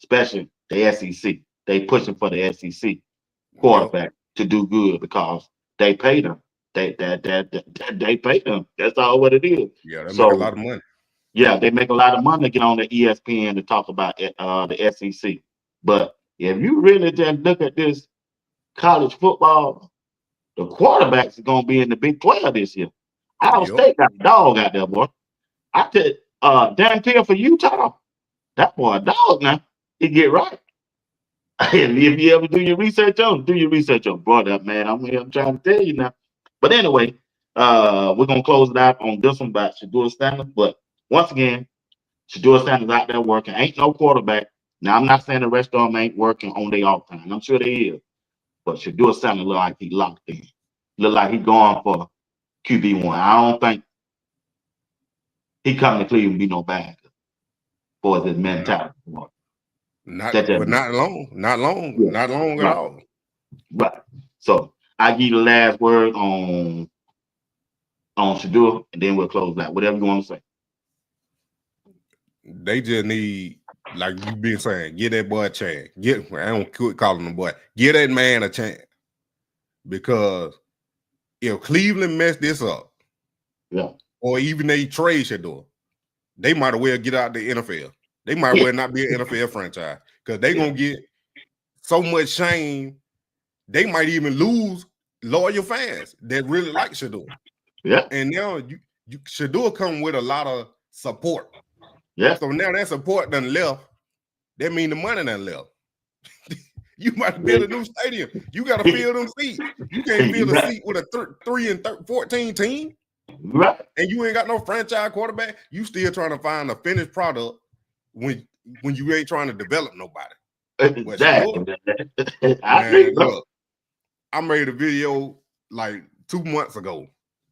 especially the SEC. They pushing for the SEC quarterback to do good because they pay them. They pay them. That's all what it is. Yeah, they make a lot of money. Yeah, they make a lot of money to get on the ESPN to talk about the SEC. But if you really just look at this college football, the quarterbacks are gonna be in the Big 12 this year. Iowa State got a dog out there, boy. I said, Dan Till for Utah, that boy a dog now. He get right. And if you ever do your research on boy, that man. I'm trying to tell you now. But anyway, we're gonna close it out on this one about SHEDEUR Standards. But once again, SHEDEUR Standards out there working. Ain't no quarterback. Now I'm not saying the rest of them ain't working on their off time. I'm sure they is. But SHEDEUR Standards look like he locked in. Look like he going for QB1. I don't think he coming to Cleveland be no bad for his mentality. Not long at all. Right. So I give you the last word on SHEDEUR, and then we'll close that. Whatever you want to say. They just need, like you been saying, give that boy a chance. I don't quit calling him boy. Give that man a chance. Because if Cleveland messed this up, or even they trade SHEDEUR, they might as well get out the NFL. They might well not be an NFL franchise because they're gonna get so much shame. They might even lose loyal fans that really like SHEDEUR. Yeah. And now SHEDEUR come with a lot of support. Yeah. So now that support done left. That mean the money done left. You might build a new stadium. You got to fill them seats. You can't fill a seat with a 3-14 team. Right. And you ain't got no franchise quarterback. You still trying to find a finished product when you ain't trying to develop nobody. Exactly. Look, I made a video like 2 months ago.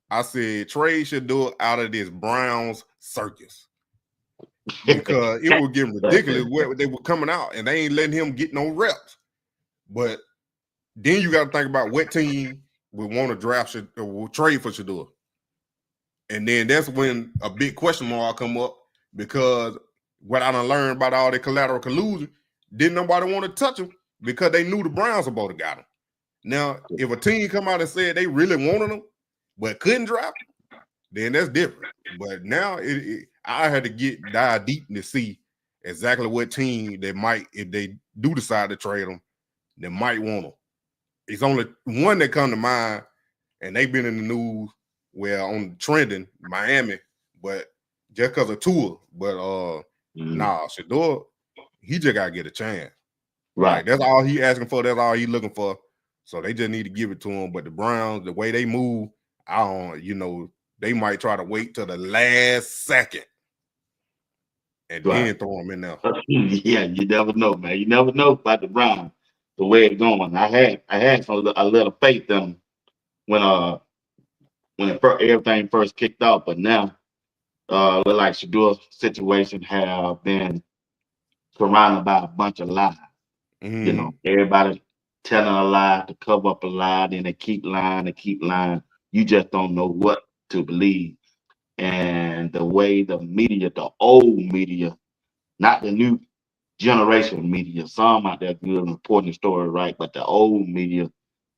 I said trade SHEDEUR out of this Browns circus. Because it was getting ridiculous where they were coming out and they ain't letting him get no reps. But then you got to think about what team would want to draft or will trade for SHEDEUR. And then that's when a big question mark come up, because what I done learned about all the collateral collusion, didn't nobody want to touch him because they knew the Browns were about to got him. Now, if a team come out and said they really wanted him but couldn't draft him, then that's different. But now I had to dive deep to see exactly what team they might, if they do decide to trade them, they might want them. It's only one that come to mind, and they've been in the news where on trending Miami, but just because of Tua. But nah, SHEDEUR, he just gotta get a chance. Right. Like, that's all he asking for. That's all he looking for. So they just need to give it to him. But the Browns, the way they move, I don't, they might try to wait till the last second and then throw him in there. Yeah, you never know, man. You never know about the Browns, the way it's going. I had a little faith in them when everything first kicked off, but now look like SHEDEUR's situation have been surrounded by a bunch of lies. Everybody telling a lie to cover up a lie, then they keep lying. You just don't know what to believe. And the way the media, the old media, not the new generation media, some out there good reporting the story right, but the old media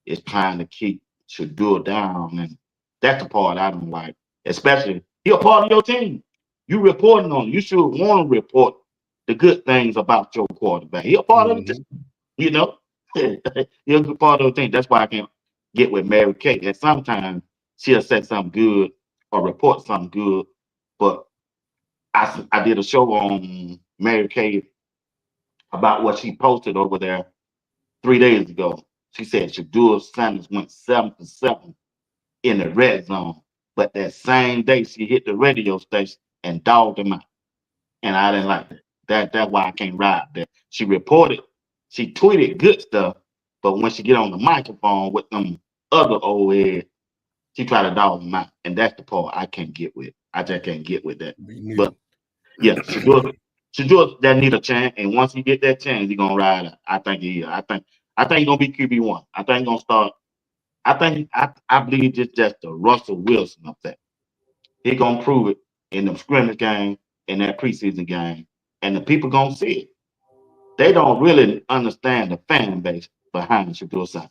is trying to keep SHEDEUR down, and that's the part I don't like. Especially, you're a part of your team. You reporting on. You should want to report the good things about your quarterback. He's a part of the team. He's a good part of the team. That's why I can't get with Mary Kay. And sometimes she'll say something good or report something good, but I did a show on Mary Kay about what she posted over there 3 days ago. She said SHEDEUR Sanders went 7 for 7 in the red zone, but that same day she hit the radio station and dogged him out, and I didn't like that. That's why I can't ride there. She tweeted good stuff, but when she get on the microphone with them other old heads, she try to dog him out, and that's the part I can't get with. I just can't get with that. But yeah, SHEDEUR that need a chance, and once he get that chance, he gonna ride it. I think he's gonna be QB1. I think he's gonna start. I believe it's just the Russell Wilson effect. He gonna prove it in the scrimmage game, in that preseason game, and the people gonna see it. They don't really understand the fan base behind SHEDEUR Sanders.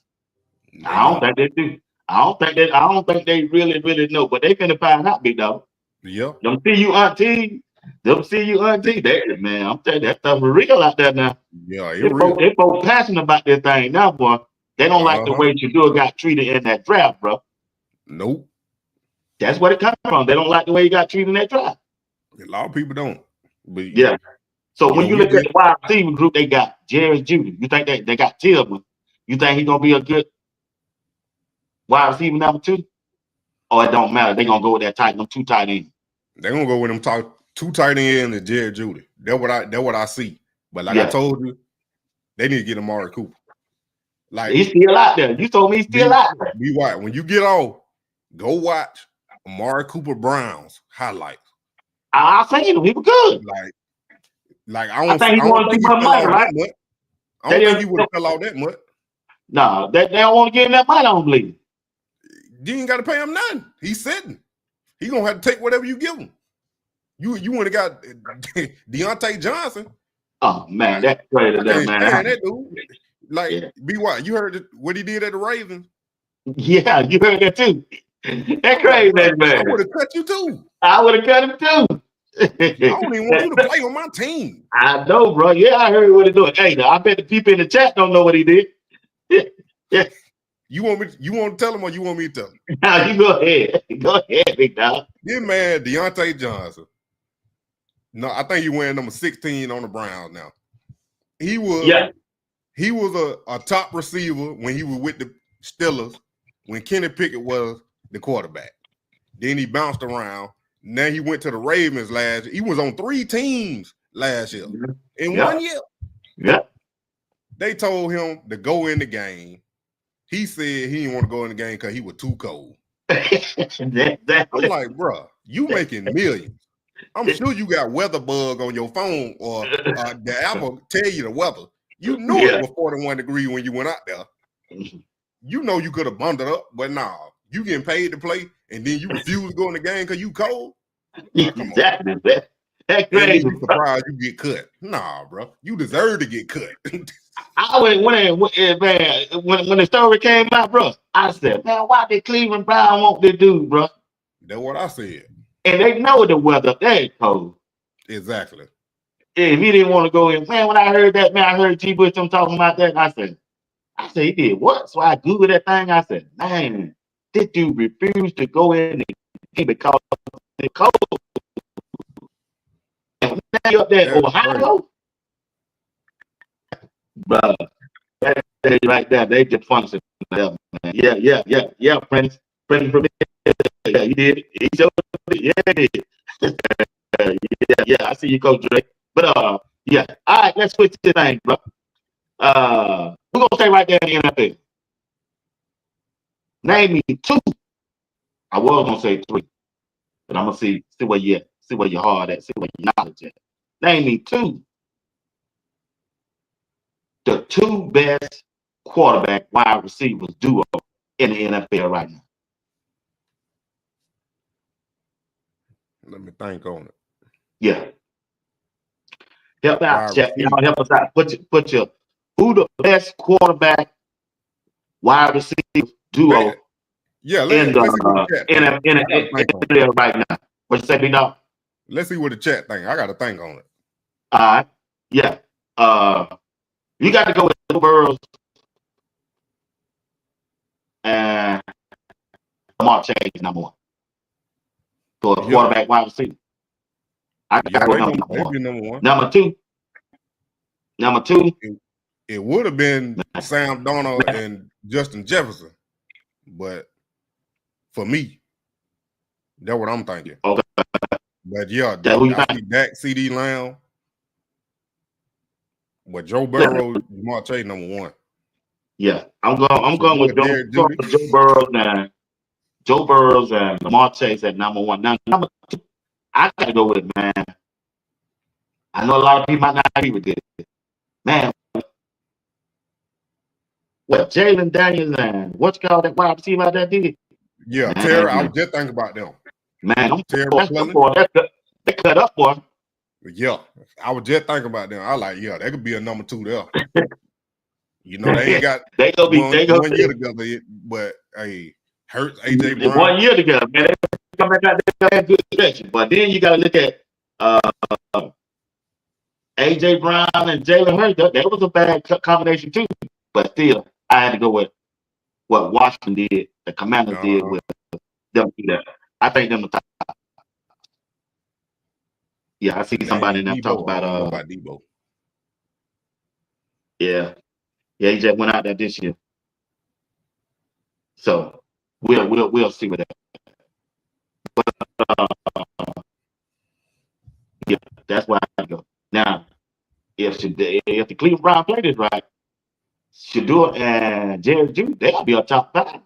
I don't think they do. I don't think they really know, but they finna find out, big dog. Yep. Them see you auntie. Man, I'm telling you, that stuff is real out there now. Yeah, it's real. They both passionate about this thing now, boy. They don't like the way SHEDEUR got treated in that draft, bro. Nope. That's what it comes from. They don't like the way he got treated in that draft. A lot of people don't. But yeah. So when you look at the wide receiver group, they got Jerry Judy. You think they got Tillman? You think he's gonna be a good wide receiver number 2? Or it don't matter. They're gonna go with them 2 tight ends. They're gonna go with them 2 tight ends and Jerry Judy. That's what I see. But like I told you, they need to get Amari Cooper. Like, he's still out there. You told me he's still out there. Be white. When you get off, go watch Amari Cooper Browns highlights. I seen him. He was good. Like I don't think he fell out that much. No, they don't want to give him that money, I don't believe. You ain't got to pay him nothing. He's sitting. He gonna have to take whatever you give him. You would have got Deontay Johnson. Oh man, that's crazy, man. That dude. Like, be what? You heard what he did at the Ravens? Yeah, you heard that too. That's crazy, man. I would have cut you too. I would have cut him too. I don't even want you to play on my team. I know, bro. Yeah, I heard what he doing. Hey, I bet the people in the chat don't know what he did. Yeah, You want to tell him or you want me to tell him? Now you go ahead. Go ahead, big dog. This man, Deontay Johnson. No, I think he wearing number 16 on the Browns now. He was a top receiver when he was with the Steelers, when Kenny Pickett was the quarterback. Then he bounced around. Now he went to the Ravens last year. He was on 3 teams last year. In 1 year. Yeah. They told him to go in the game. He said he didn't want to go in the game because he was too cold. Exactly. I'm like, bro, you making millions. I'm sure you got weather bug on your phone or the Apple tell you the weather. You knew it was 41 degrees when you went out there. You know you could have bundled up, but nah, you getting paid to play and then you refuse to go in the game because you cold? Nah, come on. That's crazy. You surprised you get cut. Nah, bro. You deserve to get cut. I went when the story came out, bro. I said, man, why did Cleveland Brown want this dude, bro? That's what I said. And they know the weather. They cold. Exactly. If he didn't want to go in, man, when I heard that, man, I heard T. Bush talking about that. And I said, he did what? So I Googled that thing. I said, man, this dude refused to go in the game because it's cold. And now you're up there in Ohio, bro. That right there, they just function. Man. Yeah, Prince from yeah, he did it. He showed it. Yeah, I see you, Coach Drake. But yeah. All right, let's switch to the thing, bro. We're gonna stay right there in the NFL. Name me 2. I was gonna say 3, but I'm gonna see where you at, see where you're hard at, see where your knowledge at. Name me 2. The 2 best quarterback wide receivers duo in the NFL right now. Let me think on it. Yeah. Help out, Chat. Y'all help us out. Put your who the best quarterback wide receiver duo in the right now. What you say, big dog? Let's see what the chat think. I gotta think on it. All right. Yeah. You got to go with Joe Burrows and Lamar Chase number 1. For a quarterback wide receiver. I got number 1. Number 2. It would have been Sam Darnold and Justin Jefferson, but for me, that's what I'm thinking. Okay. But yeah, I see Dak, CD Lamb, but Joe Burrow, Lamar Chase number 1. Yeah, I'm going with Joe Burrows now. Joe Burrows and Lamar Chase at number 1. Now, number 2, I got to go with, man. I know a lot of people might not agree with this. Man, what Jalen Daniels and what's called that wide receiver out there did? Yeah, Terry, I was just thinking about them. Man, they cut up, boy. Yeah, I was just thinking about them. I like, yeah, that could be a number 2 there. You know, they ain't got they gonna be 1 year together, but hey, Hurts, AJ Brown. 1 year together, man. They come back out there and good direction. But then you gotta look at AJ Brown and Jalen Hurts. That was a bad combination too. But still, I had to go with what Washington did, the Commanders did with them. I think them the top. Yeah, I see somebody in there talk about Debo. Yeah, he just went out there this year. So we'll see with that. But yeah, that's where I go. Now, if the Cleveland Browns play this right, SHEDEUR and Jerry Judy, they'll be a top 5.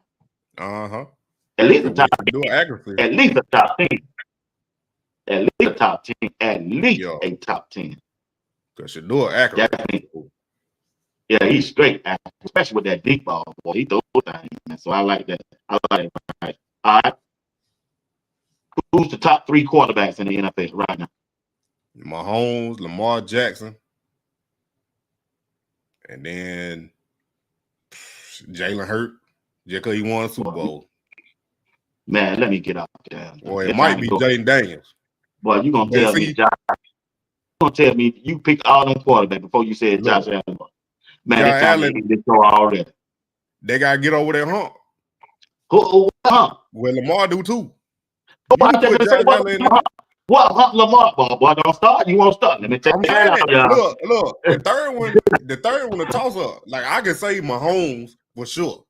At least a top 10. At least a top 10. At least a top 10. At least a top 10. Because SHEDEUR accurate. Yeah, he's straight, especially with that deep ball. Boy, he throws that. So I like that. I like it. All right. Who's the top 3 quarterbacks in the NFL right now? Mahomes, Lamar Jackson, and then Jalen Hurts, just because he won a Super Bowl. Man, let me get out there. Boy, it might be Jaden Daniels. Boy, you gonna tell me, Josh? You gonna tell me you picked all them quarterbacks before you said Josh Allen? Man, it's time to this show already. They gotta get over that hump. Who hump? Well, Lamar do too. You can put Josh Allen in there. What hump Lamar? Boy, don't start. You won't start. Let me take that out. Look. The third one, a toss up. Like I can say Mahomes for sure.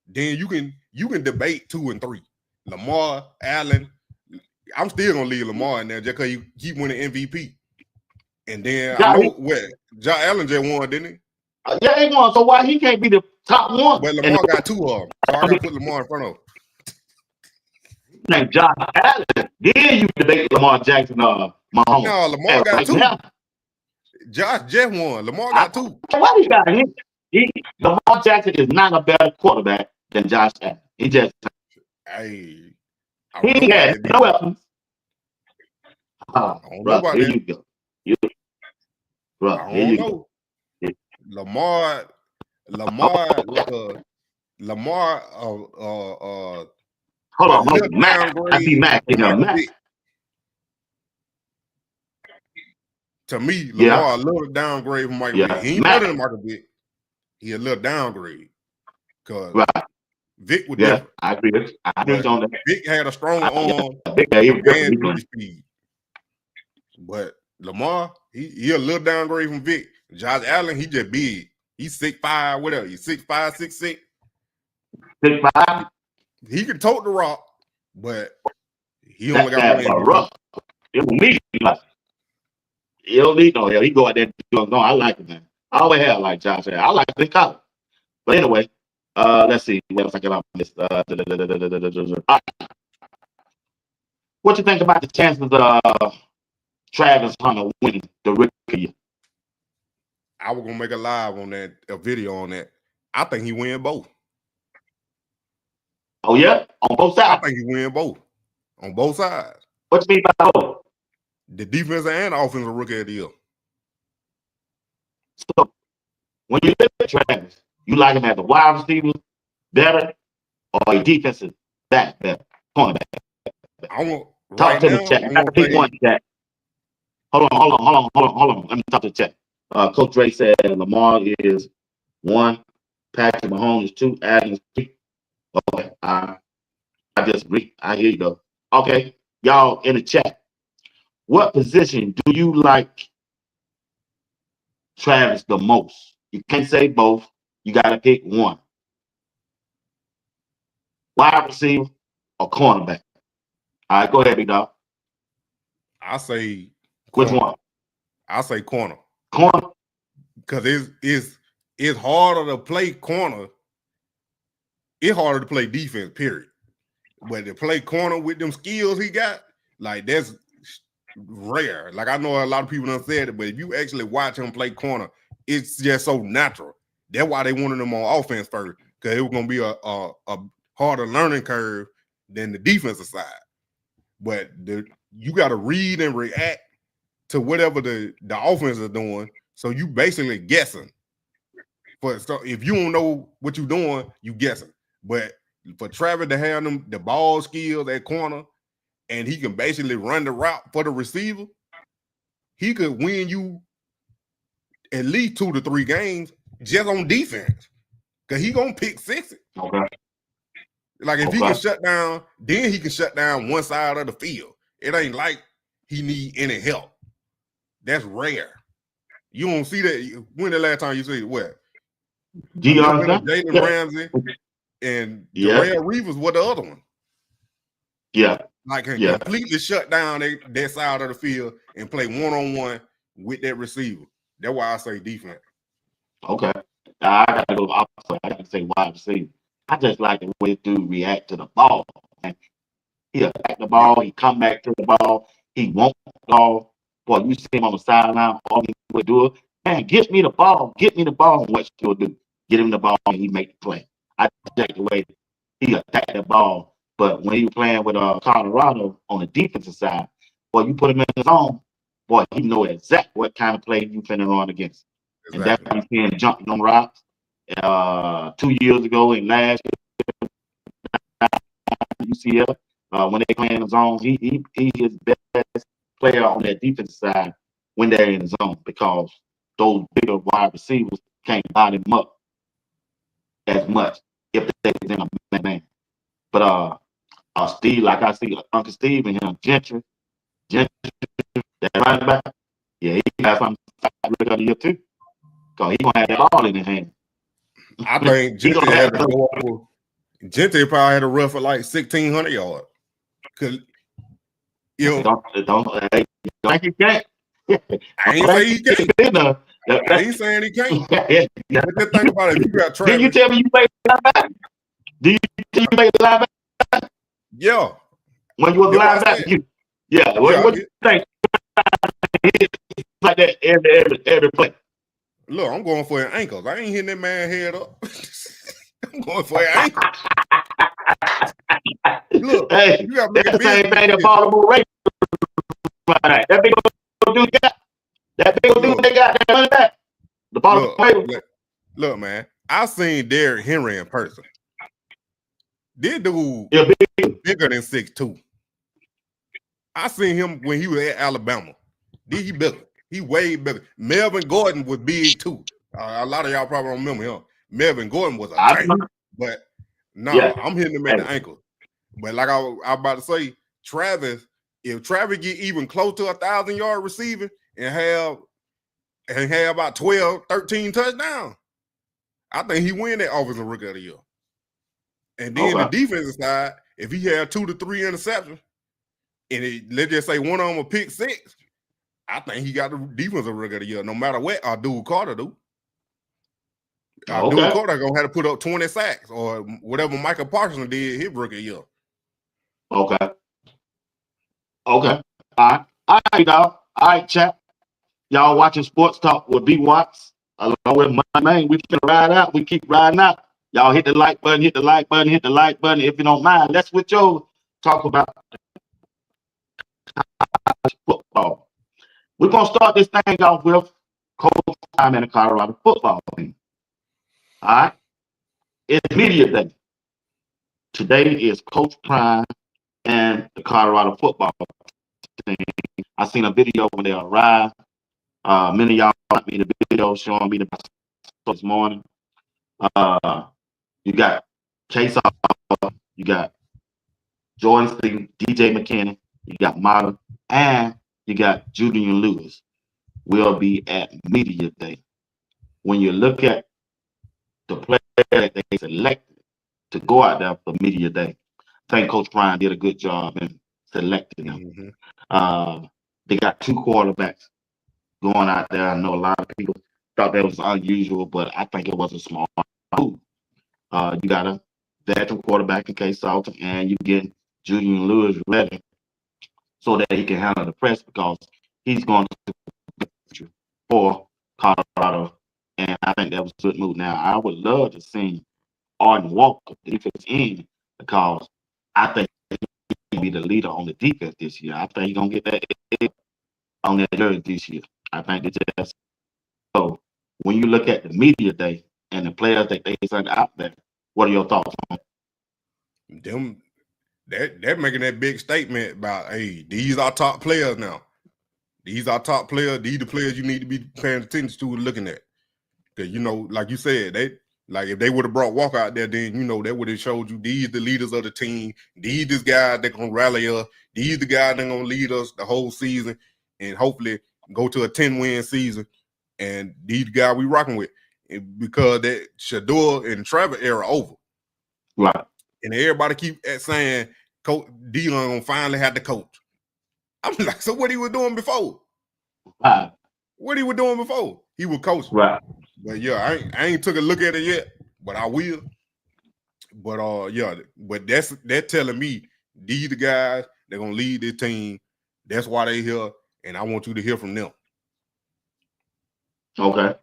Then you can debate 2 and 3. Lamar, Allen. I'm still gonna leave Lamar in there just because he keep winning MVP. And then I know what Josh Allen just won, didn't he? Yeah, he won. So why he can't be the top one? Well, Lamar got 2 of them, so I gotta put Lamar in front of him. Like Josh Allen. Then you debate Lamar Jackson or Mahomes. No, Lamar got 2. Now. Josh just won. Lamar got 2. Why he got him? Lamar Jackson is not a better quarterback than Josh Allen. He just he had no weapons. Bro, here you go. I don't know. Lamar. Hold on, Mac. I see Mac in there. Mac. To me, Lamar a little downgrade from Michael Vick. He ain't better than Michael Vick. He a little downgrade. Cause Vick was different. I agree on that. Vick had a stronger arm and speed. But Lamar, he a little downgrade from Vick. Josh Allen, he just big. He's 6'5", whatever. He's 6'5", 6'6". 6'5". He can tote the rock, but he only got one. Rough. It will need like. He don't need no hell. He go out there. No, I like it, man. I always have like Josh Allen. I like him in college. But anyway, let's see what else I got on this. What you think about the chances of Travis Hunter winning the rookie? I was gonna make a video on that. I think he win both. Oh yeah, on both sides. I think he win both on both sides. What you mean by both? The defensive and offensive rookie of the year. So when you look at Travis, you like him as a wide receiver better or a defensive back better? Cornerback. I want talk to the chat. I got to pick one chat. Hold on. Let me talk to the chat. Coach Dre said Lamar is 1, Patrick Mahomes is 2, Allen is 3. Okay, I disagree. I hear you though. Okay, y'all in the chat. What position do you like Travis the most? You can't say both. You got to pick one. Wide receiver or cornerback? All right, go ahead, big dog. I say which one? I say corner. Corner, because it's harder to play corner. It's harder to play defense, period. But to play corner with them skills he got, like that's rare. Like I know a lot of people done said it, but if you actually watch him play corner, it's just so natural. That's why they wanted him on offense first, because it was gonna be a harder learning curve than the defensive side. But you got to read and react to whatever the offense is doing. So you basically guessing. So if you don't know what you're doing, you guessing. But for Travis to have the ball skills at corner, and he can basically run the route for the receiver, he could win you at least 2 to 3 games just on defense. Because he gonna pick 6. Okay. Like if he can shut down, then he can shut down one side of the field. It ain't like he need any help. That's rare. You don't see that. When the last time you see it? What? Jalen Ramsey and Darrell Reeves were the other one. Yeah. Like completely shut down that side of the field and play one-on-one with that receiver. That's why I say defense. Okay. I gotta go opposite. I gotta say wide receiver. I just like the way dude react to the ball. Man. He attack the ball, he come back to the ball, he won't the ball. Boy, you see him on the sideline, all he would do, man, get me the ball, and what he'll do. Get him the ball and he make the play. I like the way he attacked the ball. But when he was playing with Colorado on the defensive side, boy, you put him in the zone, boy, he know exactly what kind of play you finna run against. Exactly. And that's why he's seeing jumping on rocks 2 years ago and last year UCF. When they play in the zone, he is the best player on that defensive side when they're in the zone, because those bigger wide receivers can't body him up. as much if they was in a man. But Steve, like I see Uncle Steve and him, Gentry, that running back, yeah, he got some record of the year too. Cause he gonna have that ball in his hand. I think Gentry had to go over. Gentry probably had to run for like 1,600 yards. Cause you know, don't think he can't. I ain't say he can't. I ain't saying he can't. But just think about it. If you got Travis. Did you tell me you played linebacker? Did you play linebacker? Yeah. When you was linebacker, yeah. What you think? Like that every play. Look, I'm going for an ankles. I ain't hitting that man head up. I'm going for an ankle. Look, hey, you got to make that's a the same business. thing that Baltimore Ravens. That big old dude got. That big old dude they got that running back. The Baltimore Ravens. Look, man. I seen Derrick Henry in person. This dude bigger than 6'2". I seen him when he was at Alabama. He bigger. He way bigger. Melvin Gordon was big too. A lot of y'all probably don't remember him. Melvin Gordon was a tank, but I'm hitting him at the ankle. But like I was about to say, Travis, if Travis get even close to 1,000-yard receiving and have about 12, 13 touchdowns, I think he win that offensive rookie of the year. And then the defensive side, if he had 2 to 3 interceptions, and let's just say one of them a pick 6, I think he got the defensive rookie of the year, no matter what Abdul Carter do. Abdul Carter gonna have to put up 20 sacks or whatever Michael Parsons did his rookie year. Okay. All right, y'all. All right, chat. Y'all watching Sports Talk with BWatts along with Moneymane. We finna ride out. We keep riding out. Y'all hit the like button, hit the like button, hit the like button. If you don't mind, let's switch over. Talk about football. We're gonna start this thing off with Coach Prime and the Colorado football team. All right. It's media day. Today is Coach Prime and the Colorado football team. I seen a video when they arrived. Many of y'all got me the video showing me the this morning. You got Case, you got Jordan Stevens, DJ McKinney, you got Mata, and you got Julian Lewis. Will be at media day. When you look at the player that they selected to go out there for media day, I think Coach Prime did a good job in selecting them. Mm-hmm. They got 2 quarterbacks going out there. I know a lot of people thought that was unusual, but I think it was a smart move. You got a veteran quarterback in Case Salter, and you get Julian Lewis ready so that he can handle the press, because he's going to for Colorado, and I think that was a good move. Now, I would love to see Arden Walker, the defense end, because I think he can be the leader on the defense this year. I think he's going to get that on that jersey this year. I think it's just so. When you look at the media day and the players that they sent out there, what are your thoughts on them? They're making that big statement about, hey, these are top players now. These are top players. These are the players you need to be paying attention to and looking at. Because, you know, like you said, if they would have brought Walker out there, then, you know, that would have showed you these the leaders of the team. These guys that going to rally us. These the guys that going to lead us the whole season and hopefully go to a 10-win season. And these guys we rocking with. Because that SHEDEUR and Trevor era over. Right. And everybody keep saying, Coach Dion gonna finally have the coach. I'm like, so what he was doing before? What he was doing before? He was coaching. Right. But yeah, I ain't took a look at it yet, but I will. But but that's telling me these the guys they're gonna lead this team. That's why they here, and I want you to hear from them. Okay.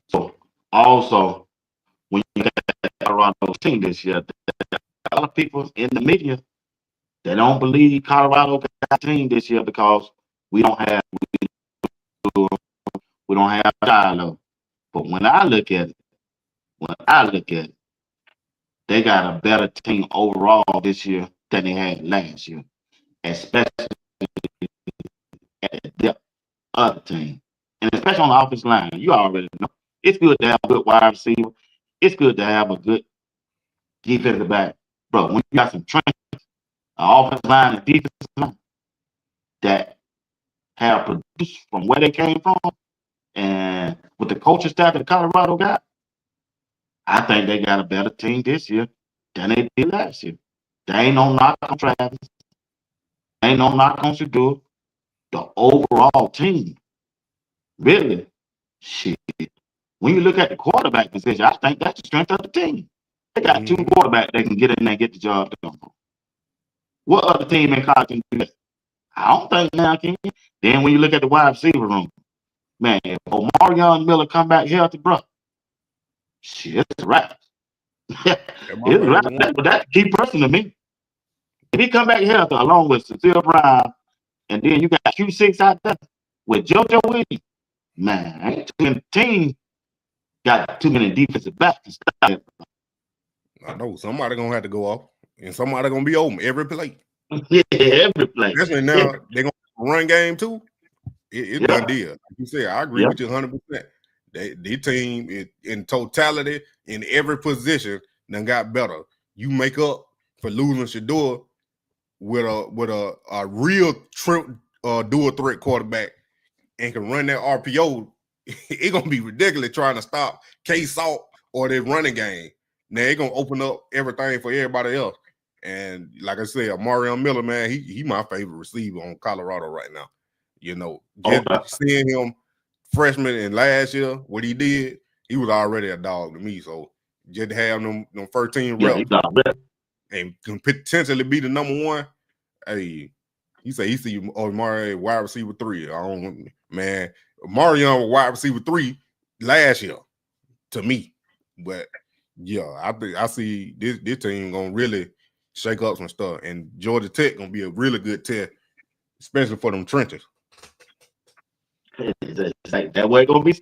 So also, when you get the Colorado team this year, a lot of people in the media, they don't believe Colorado got a team this year because we don't have Shiloh. But when I look at it, they got a better team overall this year than they had last year, especially at the depth of the team. And especially on the offensive line. You already know. It's good to have a good wide receiver. it's good to have a good defensive back. Bro, when you got some trenches, offensive line and defensive line that have produced from where they came from, and with the coaching staff that Colorado got, I think they got a better team this year than they did last year. They ain't no knock on Travis. Ain't no knock on SHEDEUR. The overall team, really, shit. When you look at the quarterback position, I think that's the strength of the team. They got two quarterbacks that can get in there and get the job done. What other team in college can do that? I don't think now can. Then when you look at the wide receiver room, man, if Moneymane Miller come back healthy, bro, shit, it's a wrap. It's a wrap. But that's a key person to me. If he come back healthy along with SHEDEUR Brown, and then you got Q6 out there with JoJo Williams, man, ain't too many teams got too many defensive backs. I know somebody gonna have to go off, and somebody gonna be open every play. Yeah, every play. Especially now they're gonna run game too. It's done deal. Like you said, I agree with you 100%. The team in totality in every position done got better. You make up for losing SHEDEUR with a real dual threat quarterback and can run that RPO. It's gonna be ridiculous trying to stop K-Salt or their running game. Now they're gonna open up everything for everybody else. And like I said, Moneymane Miller, man, he my favorite receiver on Colorado right now. You know, just seeing him freshman and last year, what he did, he was already a dog to me. So just to have them first team reps and can potentially be the number one. Hey, he said he see Mario wide receiver 3. I don't, man, Mario wide receiver 3 last year to me. But yeah, I see this team gonna really shake up some stuff, and Georgia Tech gonna be a really good test, especially for them trenches. It's like that way gonna be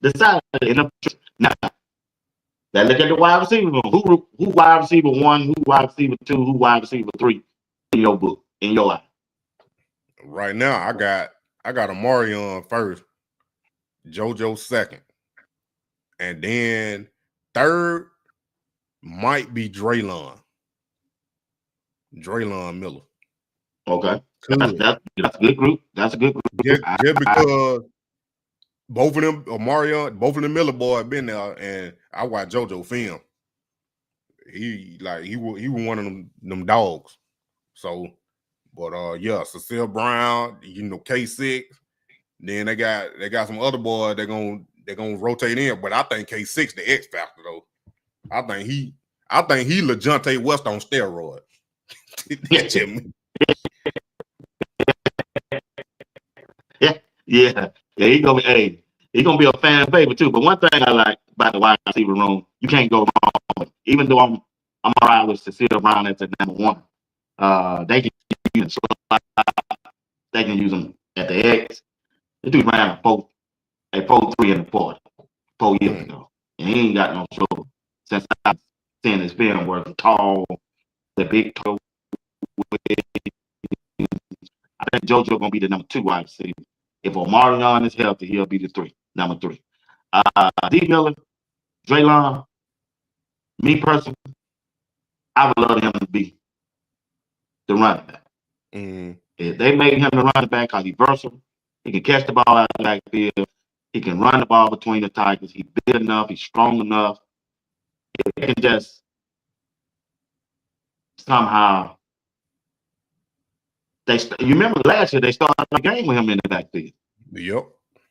decided in the now. Now look at the wide receiver room. Who wide receiver 1? Who wide receiver 2? Who wide receiver 3 in your book, in your eye? Right now, I got Omarion first, JoJo second, and then third might be Draylon Miller. Okay, that's a good group. That's a good group. Just because both of them, Omarion, both of the Miller boys been there, and I watched JoJo film. He was one of them dogs. So, but yeah, SHEDEUR Brown, you know, K6. Then they got some other boys they're gonna rotate in. But I think K6 the X factor though. I think he LeJontay West on steroids. Yeah. He gonna be a fan favorite too. But one thing I like about the wide receiver room, you can't go wrong. Even though I'm alright with SHEDEUR Brown as the number 1. They can use them at the X. The dude ran a 4.3 in the 40 4 years ago, and he ain't got no trouble since I've seen his film where the tall, the big toe. I think JoJo gonna be the number 2 wide receiver. If Omarion is healthy, he'll be the number 3. D Miller, Draylon, me personally, I would love him to be the running back. If they made him the running back because he's versatile, he can catch the ball out of the backfield, he can run the ball between the tackles, he's big enough, he's strong enough. If they can just somehow, you remember last year they started the game with him in the backfield. Yep.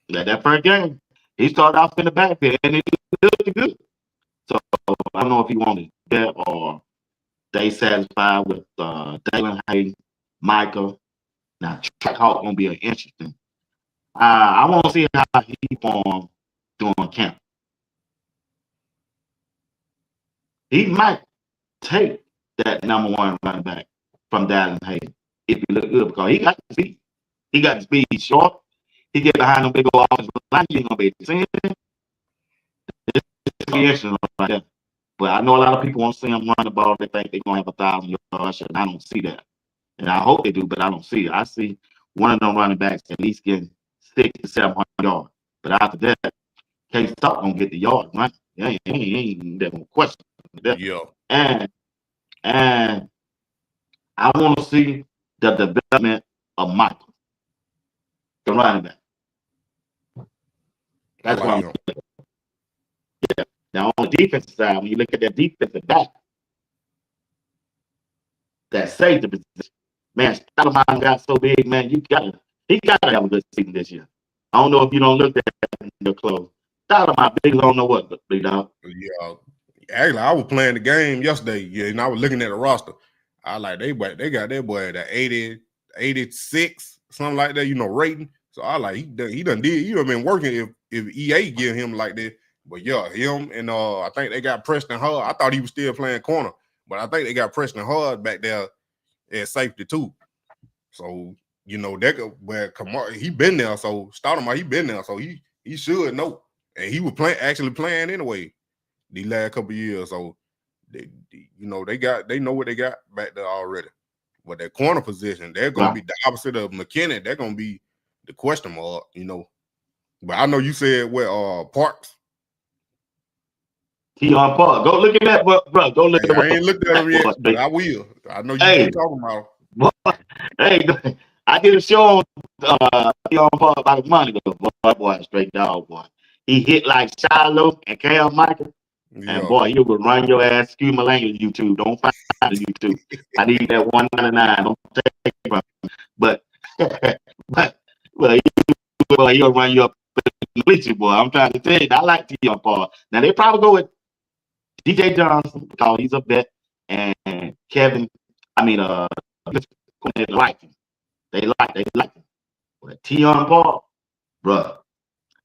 That first game, he started off in the backfield and he looked good. So I don't know if he wanted that or they satisfied with Dalen Hayes, Micah. Now Track Hawk gonna be an interesting. I want to see how he performs during camp. He might take that number 1 running back from Dalen Hayes if he look good because he got the speed. He got the speed. He's short. He get behind them big old offensive line. He ain't gonna be able to see it. It's interesting right there. But I know a lot of people want to see him run the ball. They think they're gonna have 1,000 yards, and I don't see that. And I hope they do, but I don't see it. I see one of them running backs at least getting 600 to 700 yards. But after that, K-Salt gonna get the yards, right? Ain't that question. Yeah. And I want to see the development of Michael, the running back. That's I like what him. Now on the defensive side, when you look at that defensive back, that safety position, man, Stoudemire got so big, man. He gotta have a good season this year. I don't know if you don't look at that in your clothes. Stoudemire big, I don't know what, big dog. Yeah. Actually, I was playing the game yesterday, yeah, and I was looking at the roster. I like they got that boy at 80, 86, something like that, rating. So I like he done been working if EA give him like that. But yeah, him and I think they got Preston Hard. I thought he was still playing corner, but I think they got Preston Hard back there at safety too. So where Kamara, he been there. So Stoudemire, he been there. So he should know. And he was actually playing anyway these last couple of years. So they know what they got back there already. But that corner position, they're gonna be the opposite of McKinnon. They're gonna be the question mark, But I know you said Parks. Keon Park. Go look at that, bro. Go look at that. I ain't looked at him yet, but I will. I know you been talking about him. Hey, I did a show on Keon Park about a month ago. Boy, straight dog, boy. He hit like Shiloh and Cam Michael. Yeah. And boy, he would run your ass. Excuse my language, YouTube. Don't find the YouTube. I need that 199. Don't take it from me. But he'll run you up in the bleachers, boy. I'm trying to tell you, I like Keon Park. Now they probably go with DJ Johnson because he's a vet, and Kevin. They like him. They like him. But Keon Park, bro,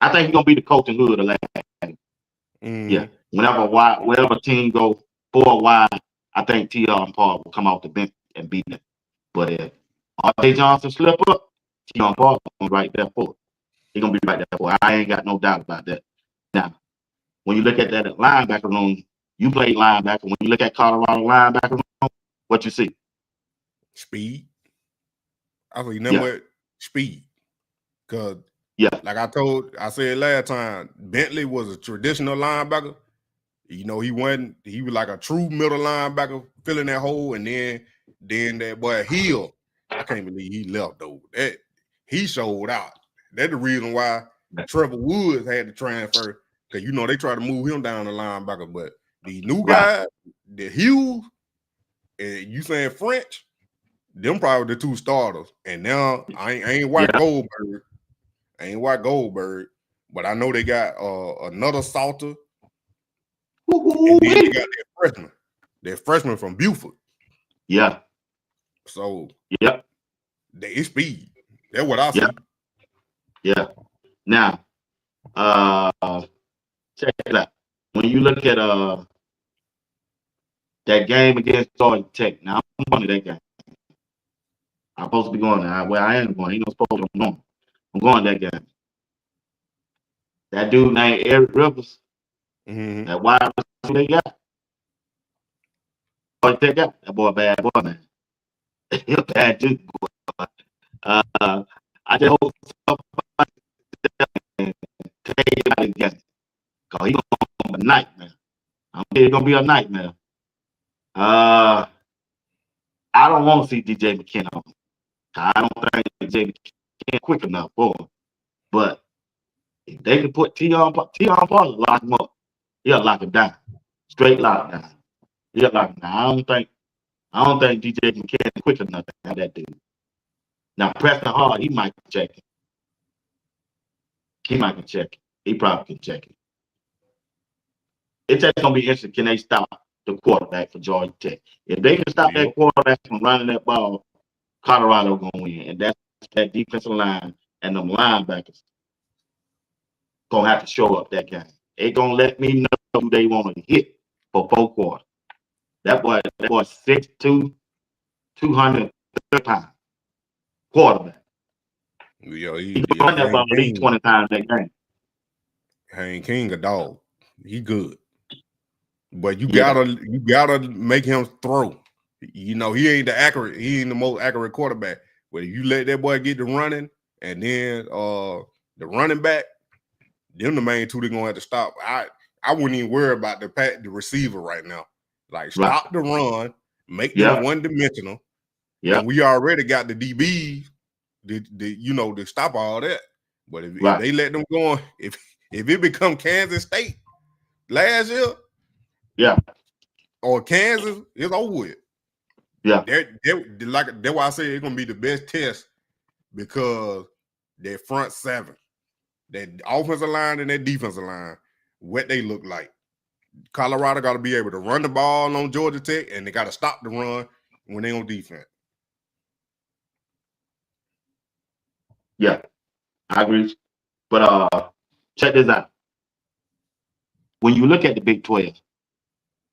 I think he's gonna be the coach in hood of the last. Yeah. Whenever team go 4 wide, I think Keon Park will come off the bench and beat them. But if R.J. Johnson slip up, Keon Park gonna be right there for it. He's gonna be right there for it. I ain't got no doubt about that. Now, when you look at that linebacker room, you played linebacker. When you look at Colorado linebacker room, what you see? Speed. I think what speed. Cause like I said last time, Bentley was a traditional linebacker. He was like a true middle linebacker filling that hole, and then that boy Hill, I can't believe he left though. That he showed out. That's the reason why Trevor Woods had to transfer, because they try to move him down the linebacker. But the new guys, the Hughes, and you saying French, them probably the two starters. And now I ain't White Goldberg. I ain't White Goldberg, but I know they got another Salter. And then they got that freshman from Buford. Yeah. So they speed. That's what I see. Yeah. Now, check it out. When you look at that game against Georgia Tech, now I'm going to that game. I'm supposed to be going there. Well, I am going. He not supposed to be going. I'm going to that game. That dude named Eric Rivers. Mm-hmm. That wide receiver they got. That boy a bad boy, man. He a bad dude, boy. I just hope somebody take him out again. Because he's going to be a nightmare. I'm saying it's going to be a nightmare. I don't want to see DJ McKinnon. I don't think DJ McKinnon quick enough for him. But if they can put T.R. Paul, lock him up. He'll lock him down. Straight lockdown. He'll lock him down. I don't think DJ McKinnon quick enough to have that dude. Now Preston Hard, he might check it. He might can check it. He probably can check it. It's just gonna be interesting. Can they stop the quarterback for Georgia Tech? If they can stop that quarterback from running that ball, Colorado gonna win. And that's that defensive line and them linebackers gonna have to show up that game. They gonna let me know who they want to hit for 4 quarters. That boy 6'2", 230 pounds. Quarterback. Yeah, he run that ball at least 20 times that game. Hank King a dog. He good. But you gotta make him throw. He ain't the most accurate quarterback. But if you let that boy get the running, and then the running back, them the main two they're gonna have to stop. I wouldn't even worry about the receiver right now. Like stop the run, make them one dimensional. Yeah, and we already got the DBs, to stop all that. But if they let them go on, if it become Kansas State last year, or Kansas, it's over with. Yeah, that's why I say it's gonna be the best test because their front seven, that offensive line and that defensive line, what they look like. Colorado got to be able to run the ball on Georgia Tech, and they got to stop the run when they on defense. Yeah, I agree. But check this out. When you look at the Big 12,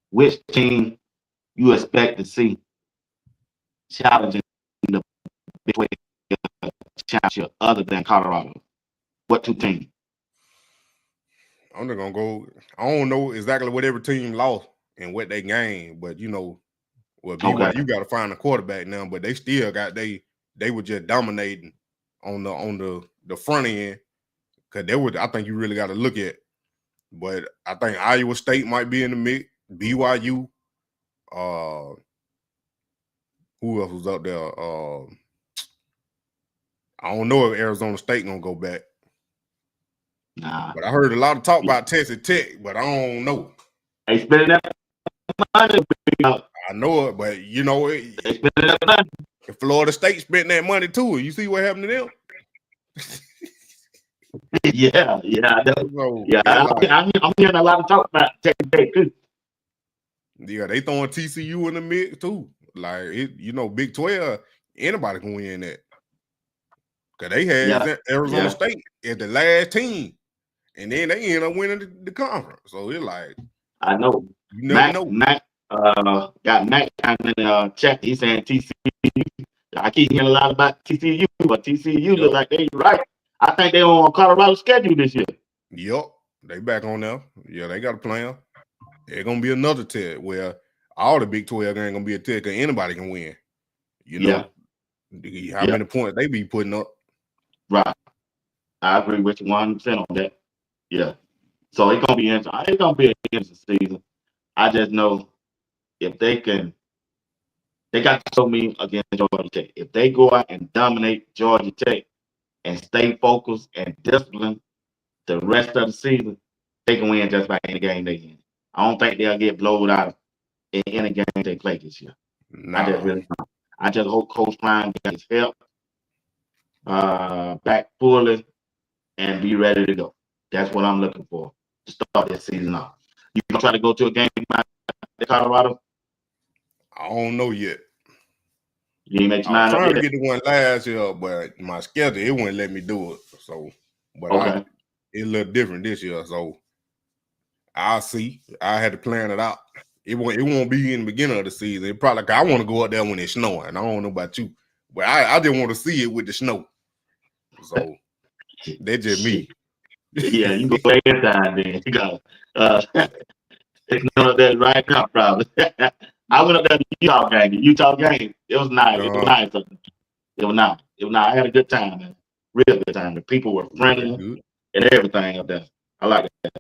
which team you expect to see challenging the Big 12 championship other than Colorado? What two teams? I'm not gonna go. I don't know exactly what every team lost and what they gained, but BYU got to find a quarterback now. But they still got they were just dominating on the front end because I think you really got to look at. But I think Iowa State might be in the mix. BYU. Who else was up there? I don't know if Arizona State gonna go back. Nah. But I heard a lot of talk about Texas Tech, but I don't know. They spending that money. I know it, but they spending that money. Florida State spent that money too. You see what happened to them? Yeah, I know. I'm hearing a lot of talk about Texas Tech too. Yeah, they throwing TCU in the mix too. Like Big 12, anybody can win that. Cause they had Arizona State as the last team, and then they end up winning the conference. So it's like, I know. You never know. Mac got Mac in the chat. He's saying TCU. I keep hearing a lot about TCU, but TCU look like they right. I think they on Colorado's schedule this year. Yep, they back on there. Yeah, they got a plan. It's gonna be another test where all the Big 12 ain't gonna be a test because anybody can win. How many points they be putting up? Right. I agree with you 100% on that. Yeah. So it's gonna be interesting. It's gonna be an interesting season. I just know if they got to show me against Georgia Tech. If they go out and dominate Georgia Tech and stay focused and disciplined the rest of the season, they can win just about any game they in. I don't think they'll get blown out in any game they play this year. Nah. I just hope Coach Prime gets help back fully and be ready to go. That's what I'm looking for to start this season off. You gonna try to go to a game in Colorado? I don't know yet. You ain't make your mind up trying yet? to get the one last year, but my schedule it wouldn't let me do it. So, but it's a little different this year. So I'll see. I had to plan it out. It won't be in the beginning of the season. It probably I want to go out there when it's snowing. I don't know about you, but I just want to see it with the snow. So that's just me. Yeah, you go every time then. You go. It's not up there right now, probably. I went up there to Utah game. It was nice. It was nice. It was nice. I had a good time, man. Real good time. The people were friendly and everything up there. I like that.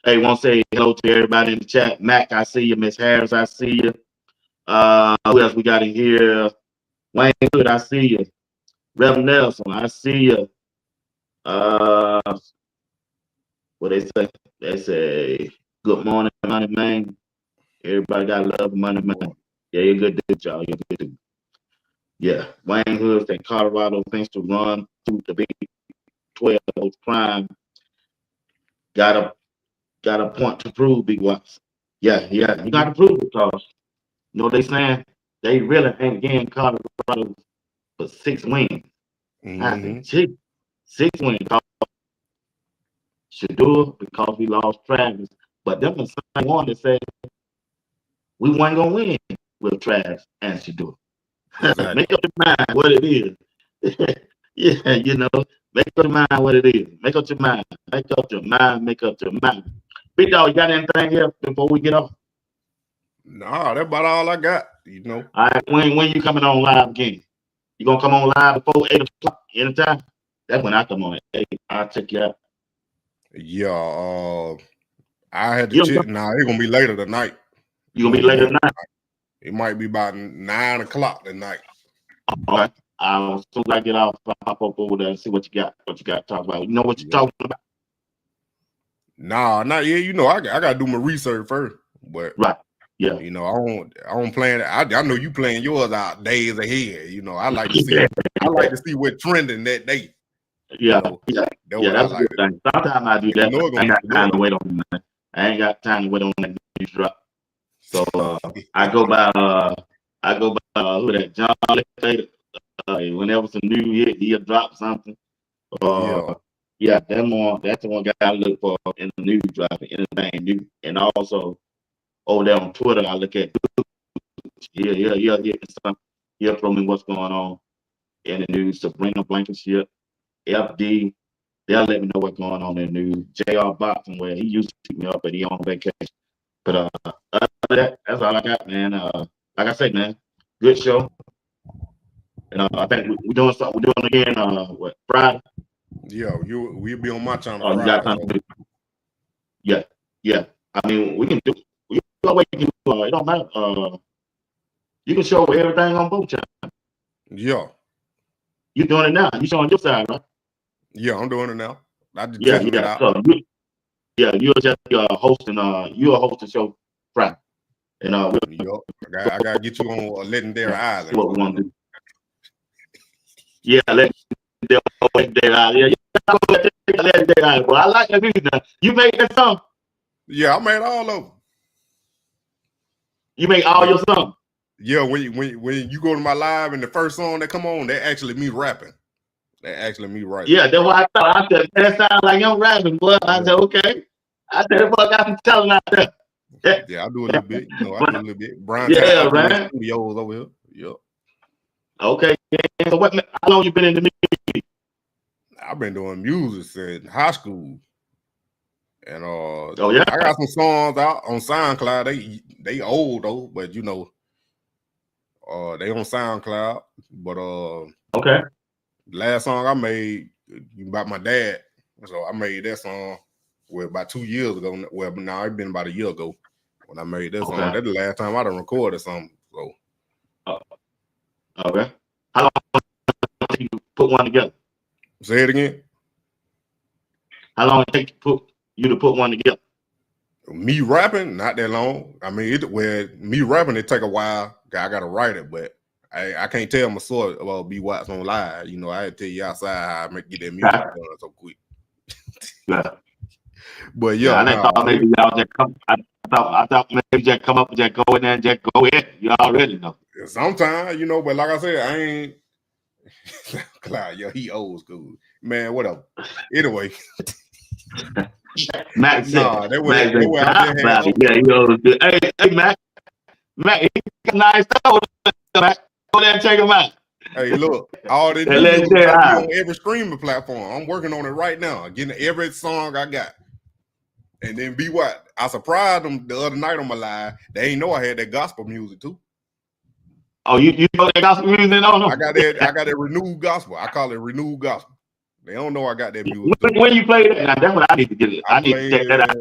Hey, want to say hello to everybody in the chat. Mac, I see you. Miss Harris, I see you. Who else we got in here? Wayne Hood, I see you. Rev Nelson, I see you. What they say? They say, good morning, Moneymane. Everybody got love for Moneymane. Yeah, you're good dude, y'all. You're good dude. Yeah, Wayne Hood and Colorado thinks to run through the Big 12 Prime. Got a point to prove, BWatts. Yeah, you got to prove it, because you know what they saying? They really ain't getting Colorado for 6 wins. I think 6 wins. SHEDEUR, because we lost Travis. But them the same one that said we weren't gonna win with Travis and SHEDEUR. Exactly. Make up your mind what it is. Yeah, make up your mind what it is. Make up your mind. Make up your mind. Make up your mind. Big Dog, you got anything here before we get off? Nah, that's about all I got. All right, when you coming on live again? You gonna come on live before 8 o'clock anytime? That's when I come on at 8. I'll check you out. Yeah, I had to check. Nah, it's gonna be later tonight. You gonna be later tonight? It might be about 9 o'clock tonight. All right. As soon as I get off, I'll pop up over there and see what you got. What you got to talk about? You know what you're talking about? Nah, not yet. You know, I gotta do my research first. But right, yeah. You know, I don't plan. I know you playing yours out days ahead. You know, I like to see. I like to see what's trending that day. Yeah, you know, that's a good thing. Sometimes I do that. I ain't got time to wait on that. I ain't got time to wait on that news drop. So I go by who that John Later. Whenever some new hit, he'll drop something. Yeah, that's the one guy I look for in the news drop, anything new. And also over there on Twitter, I look at he'll throw me what's going on in the news. Sabrina Blankenship, FD, they'll let me know what's going on in the news. JR Boxing, where he used to pick me up, but he on vacation. But other than that, that's all I got, man. Like I said, man, good show. And I think we're doing something. We're doing again. What, Friday? Yeah, we'll be on my channel. Oh, you got something to do? Yeah. I mean, we can do. We always can do. It don't matter. You can show everything on both channels. Yeah. You doing it now? You showing your side, right? Yeah, I'm doing it now. I just yeah. So you're just hosting. You're hosting show Friday. And I gotta get you on Legendary Island. What we want to do? Yeah, Legendary Island. Legendary Island. Well, I like that music. Now. You made that song? Yeah, I made all of them. You make all your songs? Yeah, when you go to my live and the first song that come on, that actually me rapping. That actually me writing. Yeah, that's what I thought. I said that sounds like I'm rapping, boy. I said okay. I said, "Boy, I got some talent out there." Yeah, I do a little bit. You know, I do a little bit. Brian, man. Studios over here. Yep. Okay. So how long you been in the music? I've been doing music since high school. And I got some songs out on SoundCloud. They old though, but you know, they on SoundCloud. But okay. Last song I made about my dad. So I made that song about 2 years ago. Well, now it's been about a year ago when I made that song. That's the last time I done recorded something. So okay. How long did you put one together? Say it again. How long it take you to put one together? Me rapping, not that long. I mean, me rapping, it take a while. I gotta write it, but I can't tell my story about BWatts on live. You know, I had to tell you outside how I get that music done so quick. Yeah. But yeah, I thought maybe y'all just come. I thought maybe just come up and just go in there and just go in. You already know. Sometimes, you know, but like I said, I ain't. Clyde, yo, he old school, man. Whatever. Anyway. Mac said, nah, that was yeah, he old school. Hey, Mac, he got nice stuff. Mac, go there and check him out. Hey, look, all this is on every streaming platform. I'm working on it right now, getting every song I got. And then BWatts, I surprised them the other night on my live. They ain't know I had that gospel music too. Oh, you know that gospel music? No. I got that renewed gospel. I call it renewed gospel. They don't know I got that music. When you play that, that's what I need to get it. I need to check that out.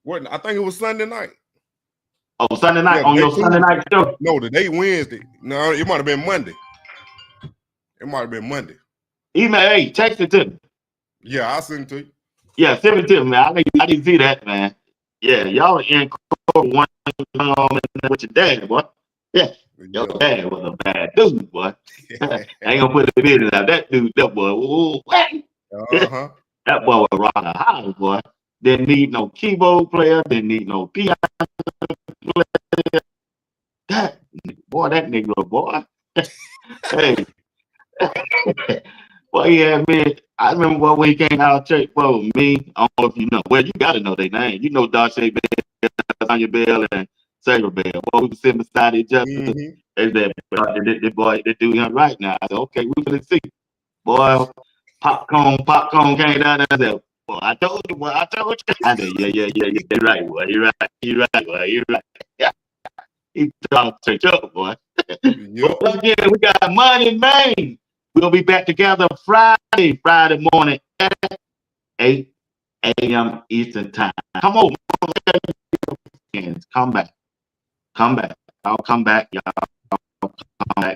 What? I think it was Sunday night. Oh, Sunday night on your Sunday night show? No, today Wednesday. No, it might have been Monday. Email, hey, text it to me. Yeah, I'll send it to you. Yeah, send it to me, man. I need to see that, man. Yeah, y'all in one with your dad, boy. Yeah, your dad was a bad dude, boy. I ain't gonna put the business out. That boy, ooh, that boy was rock a house, boy. Didn't need no keyboard player, didn't need no piano player. That nigga, boy. Hey. Boy, yeah, man. I remember when he came out of church, boy, me. I don't know if you know. Well, you gotta know their name. You know Darcy Bell, Sonya Bell, and Sager Bell. Boy, we were sitting beside each other. They said, that dude him right now. I said, okay, we finna see. Boy, popcorn came down there. I said, boy, I told you. I said, yeah. You're right, boy. You're right. Yeah. He talked church up, boy. Yep. Again, we got Moneymane. We'll be back together Friday morning at 8 a.m. Eastern time. Come on, come back. Come back. Y'all come back.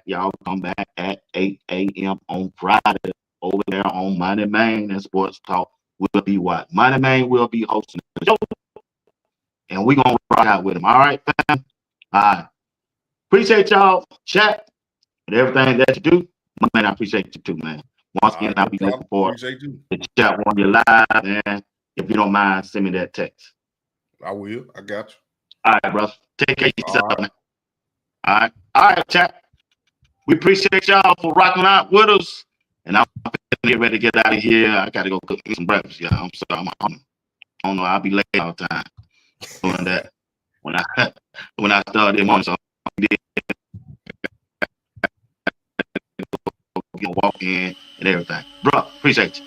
Y'all come back at 8 a.m. on Friday over there on Moneymane and Sports Talk. Will be what? Moneymane will be hosting the show. And we're going to rock out with him. All right, fam? All right. Appreciate y'all. Chat and everything that you do. Man, I appreciate you too, man. Once again, I'll be looking forward to chat on your live. And if you don't mind, send me that text. I will. I got you. All right, brother. Take care of yourself, man. All right. All right, chat. We appreciate y'all for rocking out with us. And I'm get ready to get out of here. I got to go cook me some breakfast, y'all. I'm sorry. I don't know. I'll be late all the time doing that. When I started in morning, so I did walk in and everything. Bro, appreciate you.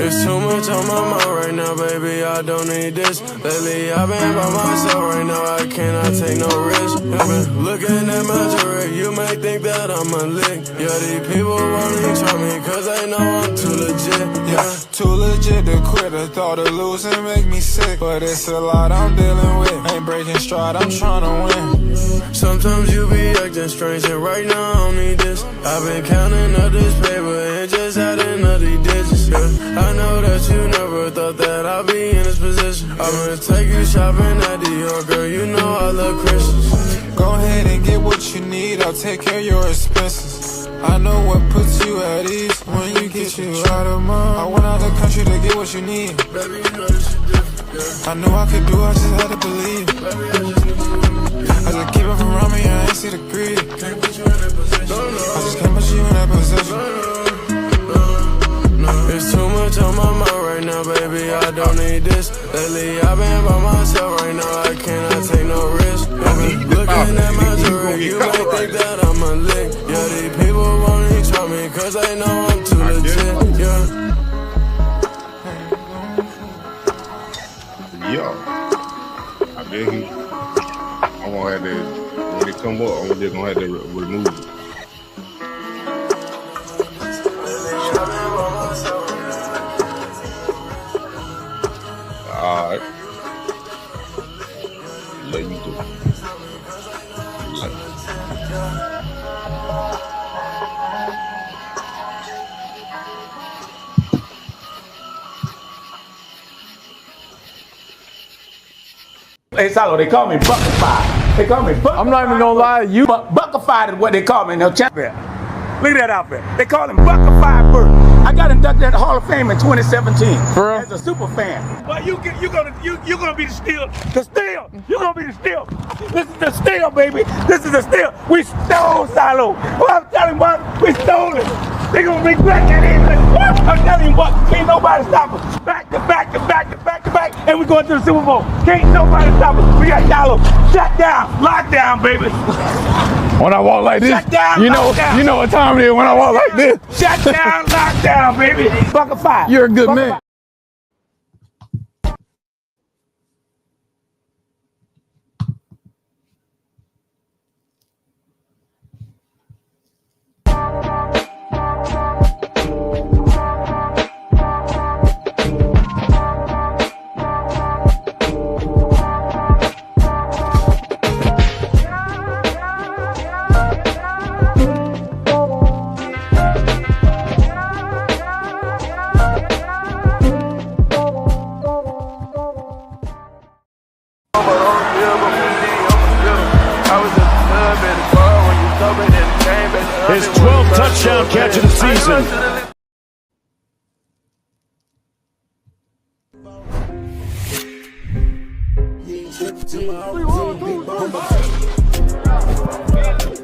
It's too much on my mind right now, baby, I don't need this. Lately, I've been by myself right now, I cannot take no risk. I've been looking at my jewelry, you may think that I'm a lick. Yeah, these people wanna try me, cause they know I'm too legit. Yeah, too legit to quit, the thought of losing make me sick. But it's a lot I'm dealing with, ain't breaking stride, I'm trying to win. Sometimes you be acting strange, and right now I don't need this. I've been counting up this paper and just adding up these digits. Yeah, I know that you never thought that I'd be in this position. I'm gonna take you shopping at Dior, girl, you know I love Christians. Go ahead and get what you need, I'll take care of your expenses. I know what puts you at ease when you get you out of mind. I went out the country to get what you need. Baby, you know this shit different, yeah. I knew I could do, I just had to believe. Baby, I just knew you would. I just keep it from around me, I ain't see the greed. Can't put you in that position. I just can't put you in that position. It's too much on my mind right now, baby, I don't need this. Lately, I've been by myself right now, I cannot take no risk. I've been looking at my jewelry, you might think that I'm a lick. Yeah, these people wanna try me, cause they know I'm too legit, yeah. Yeah. I bet I'm gonna have to, when it come up, I'm just gonna have to remove it. Alright. Let me do it. Hey, Salo, they call me Buckified. They call me Buckified. I'm not even gonna lie, you Buckified is what they call me in the champion. Look at that outfit. They call him Buckified Bird. I got inducted at the Hall of Fame in 2017 as a super fan. But you're gonna be the steal. The steal. You're gonna be the steal. This is the steal, baby. This is the steal. We stole Silo. Well, I'm telling you what, we stole it. They gonna bring back that in. I'm telling you what, can't nobody stop us. Back to back to back to back to back, and we're going to the Super Bowl. Can't nobody stop us. We got Silo. Shut down, lockdown, baby. when I walk like this, Shut down, you know what time it is when I walk like this. Shut down, lockdown, baby. Buckified. You're a good man. His 12th touchdown catch of the season.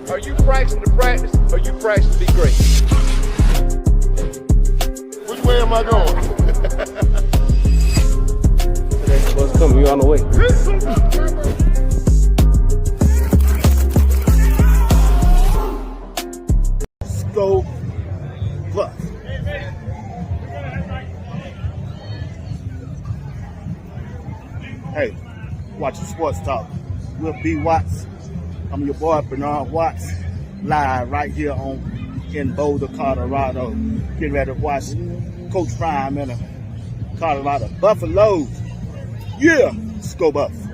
Are you practicing to practice, or are you practicing to be great? Which way am I going? What's coming? You on the way. Go plus. Hey, watching Sports Talk with BWatts. I'm your boy Bernard Watts, live right here in Boulder, Colorado. Getting ready to watch Coach Prime and the Colorado Buffaloes. Yeah, let's go Buffs.